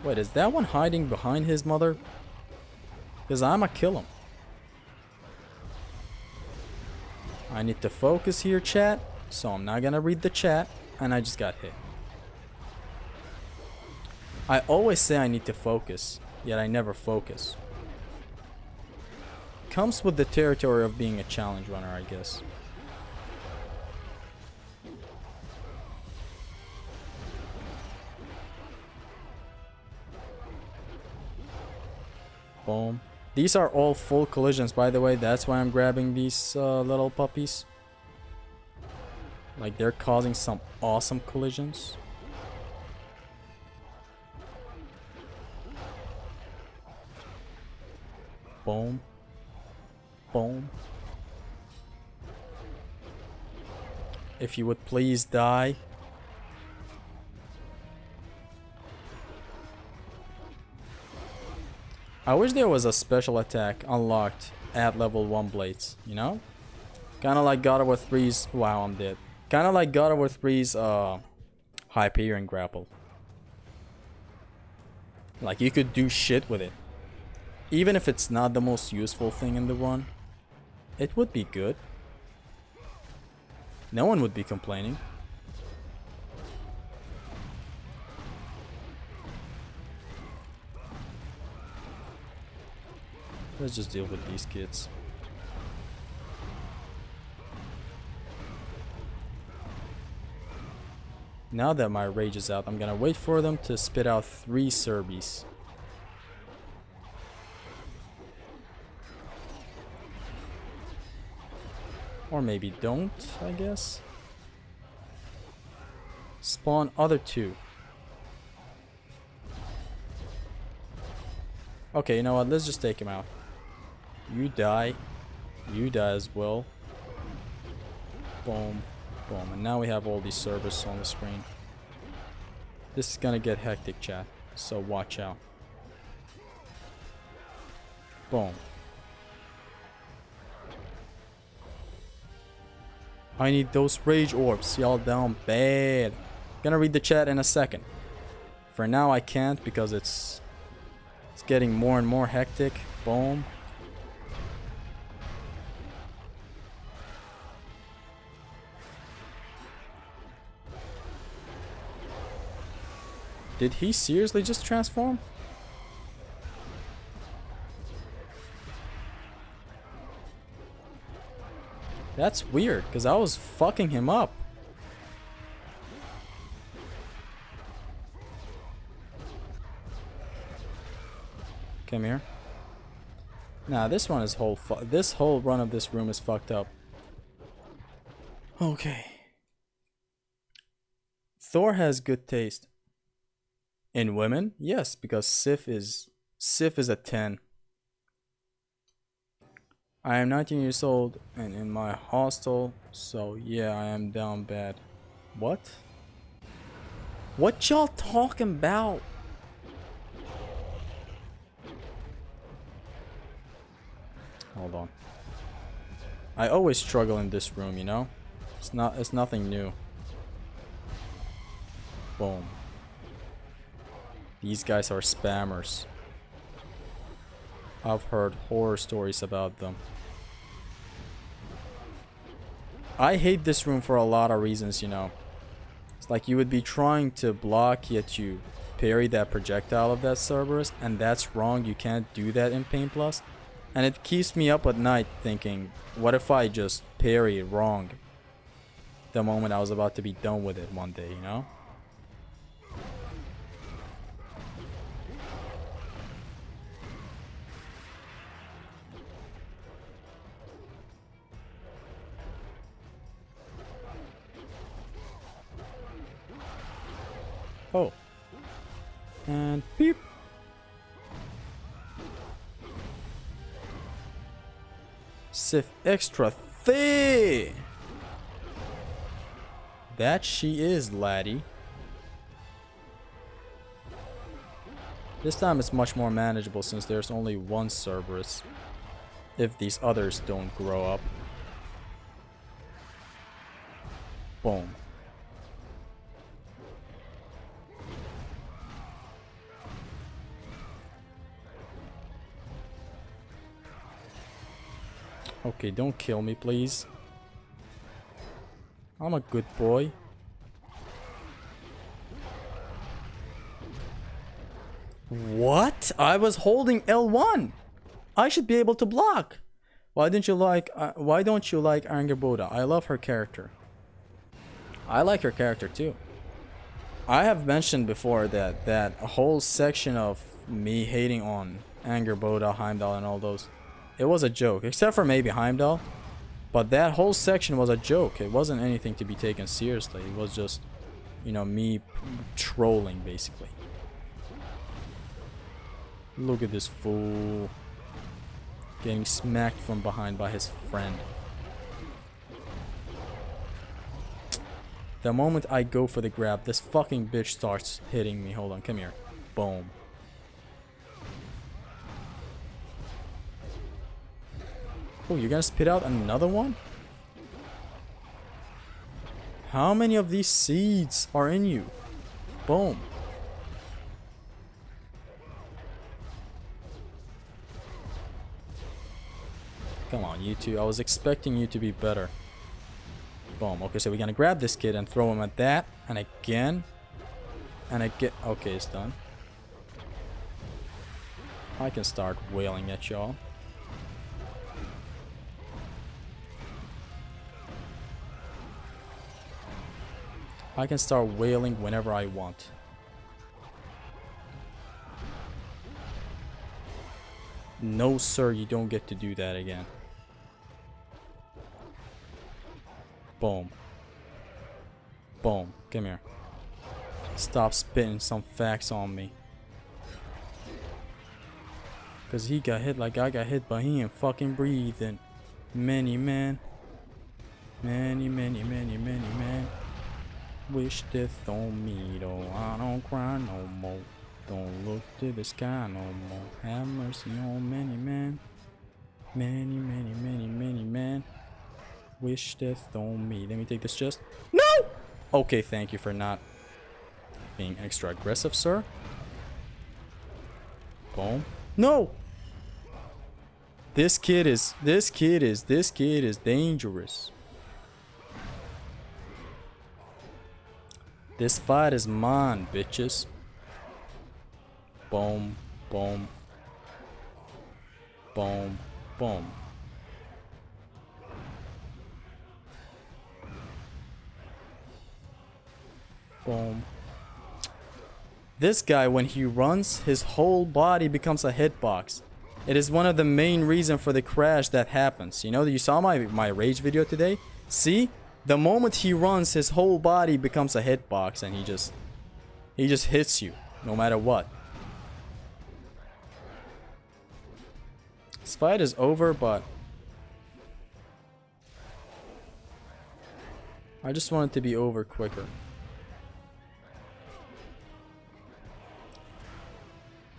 Wait, is that one hiding behind his mother? Because I'ma kill him. I need to focus here, chat. So I'm not gonna read the chat. And I just got hit. I always say I need to focus, yet I never focus. Comes with the territory of being a challenge runner, I guess. Boom. These are all full collisions, by the way. That's why I'm grabbing these little puppies. Like, they're causing some awesome collisions. Boom. Boom. If you would please die. I wish there was a special attack unlocked at level 1 blades, you know? Kinda like God of War 3's... Wow, I'm dead. Kinda like God of War 3's Hyperion grapple. Like, you could do shit with it. Even if it's not the most useful thing in the run, it would be good. No one would be complaining. Let's just deal with these kids. Now that my rage is out, I'm gonna wait for them to spit out 3 Serbies. Or maybe don't, I guess. Spawn other 2. Okay, you know what? Let's just take him out. You die. You die as well. Boom. Boom. And now we have all these servers on the screen. This is gonna get hectic, chat. So watch out. Boom. I need those rage orbs. Y'all down bad. Gonna read the chat in a second. For now I can't because it's getting more and more hectic. Boom. Did he seriously just transform? That's weird, because I was fucking him up. Come here. Nah, this one is this whole run of this room is fucked up. Okay. Thor has good taste. In women? Yes, because Sif is a 10. I am 19 years old and in my hostel, so yeah, I am down bad. What? What y'all talking about? Hold on. I always struggle in this room, you know? It's nothing new. Boom. These guys are spammers. I've heard horror stories about them. I hate this room for a lot of reasons, you know. Like you would be trying to block yet you parry that projectile of that Cerberus, and that's wrong. You can't do that in Pain Plus. And it keeps me up at night thinking, what if I just parry it wrong the moment I was about to be done with it one day, you know? Oh. And beep. Sif extra thick. That she is, laddie. This time it's much more manageable since there's only one Cerberus. If these others don't grow up. Boom. Okay, don't kill me, please. I'm a good boy. What? I was holding L1. I should be able to block. Why don't you like Angerboda? I love her character. I like her character too. I have mentioned before that a whole section of me hating on Angerboda, Heimdall, and all those, it was a joke, except for maybe Heimdall. But that whole section was a joke. It wasn't anything to be taken seriously. It was just, you know, me trolling, basically. Look at this fool. Getting smacked from behind by his friend. The moment I go for the grab, this fucking bitch starts hitting me. Hold on, come here. Boom. Oh, you're gonna spit out another one? How many of these seeds are in you? Boom. Come on, you two. I was expecting you to be better. Boom. Okay, so we're gonna grab this kid and throw him at that. And again. And again. Okay, it's done. I can start wailing at y'all. I can start wailing whenever I want. No, sir, you don't get to do that again. Boom. Boom. Come here. Stop spitting some facts on me. Cause he got hit like I got hit, but he ain't fucking breathing. Many man. Many man. Wish death on me, though I don't cry no more. Don't look to the sky no more. Have mercy on many men. Many men. Wish death on me. Let me take this chest. No! Okay, thank you for not being extra aggressive, sir. Boom. No! This kid is dangerous. This fight is mine, bitches. Boom, boom. Boom, boom. Boom. This guy, when he runs, his whole body becomes a hitbox. It is one of the main reasons for the crash that happens. You know, you saw my rage video today? See? The moment he runs, his whole body becomes a hitbox and he just hits you, no matter what. This fight is over, but I just want it to be over quicker.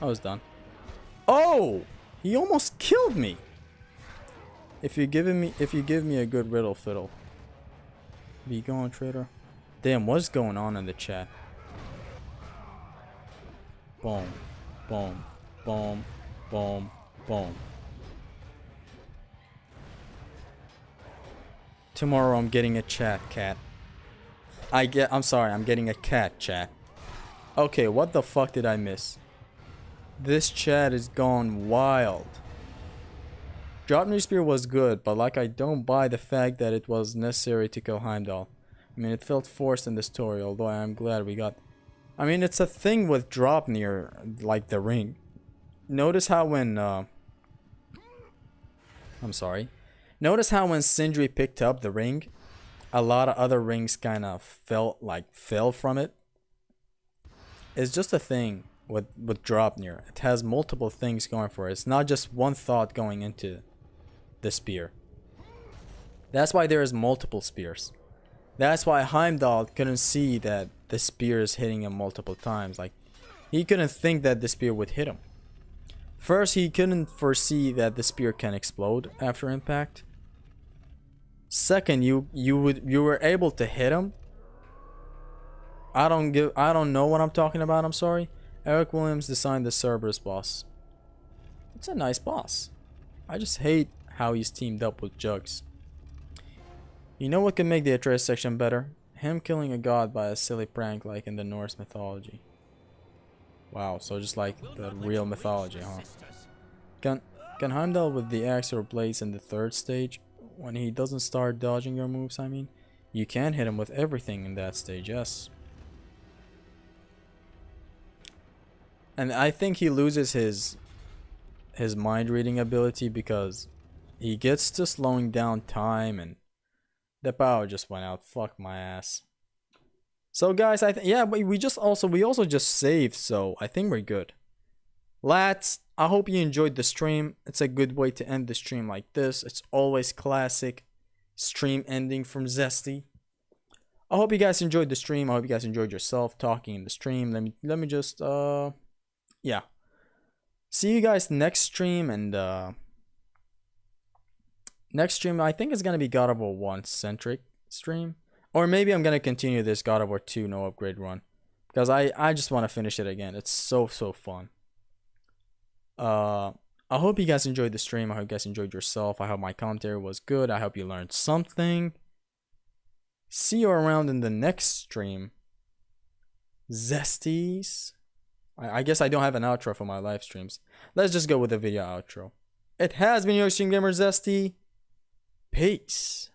I was done. Oh! He almost killed me! If you give me a good riddle fiddle. Be gone, traitor. Damn, what's going on in the chat? Boom. Boom. Boom. Boom. Boom. Tomorrow I'm getting a chat, cat. I'm sorry, I'm getting a cat, chat. Okay, what the fuck did I miss? This chat is gone wild. Draupnir Spear was good, but like I don't buy the fact that it was necessary to kill Heimdall. I mean, it felt forced in the story, although I am glad we got... I mean, it's a thing with Draupnir, like the ring. Notice how when... I'm sorry. Notice how when Sindri picked up the ring, a lot of other rings kind of fell from it. It's just a thing with Draupnir. It has multiple things going for it. It's not just one thought going into the spear. That's why there is multiple spears. That's why Heimdall couldn't see that the spear is hitting him multiple times. Like, he couldn't think that the spear would hit him. First, he couldn't foresee that the spear can explode after impact. Second, you were able to hit him. I don't know what I'm talking about, I'm sorry. Eric Williams designed the Cerberus boss. It's a nice boss. I just hate how he's teamed up with Jugs. You know what could make the Atreus section better? Him killing a god by a silly prank like in the Norse mythology. Wow, so just like the real mythology, huh? Can Heimdall with the axe or blades in the third stage, when he doesn't start dodging your moves, I mean? You can hit him with everything in that stage, yes. And I think he loses his mind reading ability because he gets to slowing down time and the power just went out. Fuck my ass. So guys, yeah, but we also just saved, so I think we're good. Lads, I hope you enjoyed the stream. It's a good way to end the stream like this. It's always classic stream ending from Zesty. I hope you guys enjoyed the stream. I hope you guys enjoyed yourself talking in the stream. Let me just yeah. See you guys next stream, and next stream I think is gonna be God of War 1 centric stream. Or maybe I'm gonna continue this God of War 2 no upgrade run. Because I just wanna finish it again. It's so fun. I hope you guys enjoyed the stream. I hope you guys enjoyed yourself. I hope my commentary was good. I hope you learned something. See you around in the next stream. Zesties. I guess I don't have an outro for my live streams. Let's just go with the video outro. It has been your Stream Gamer Zesty. Peace.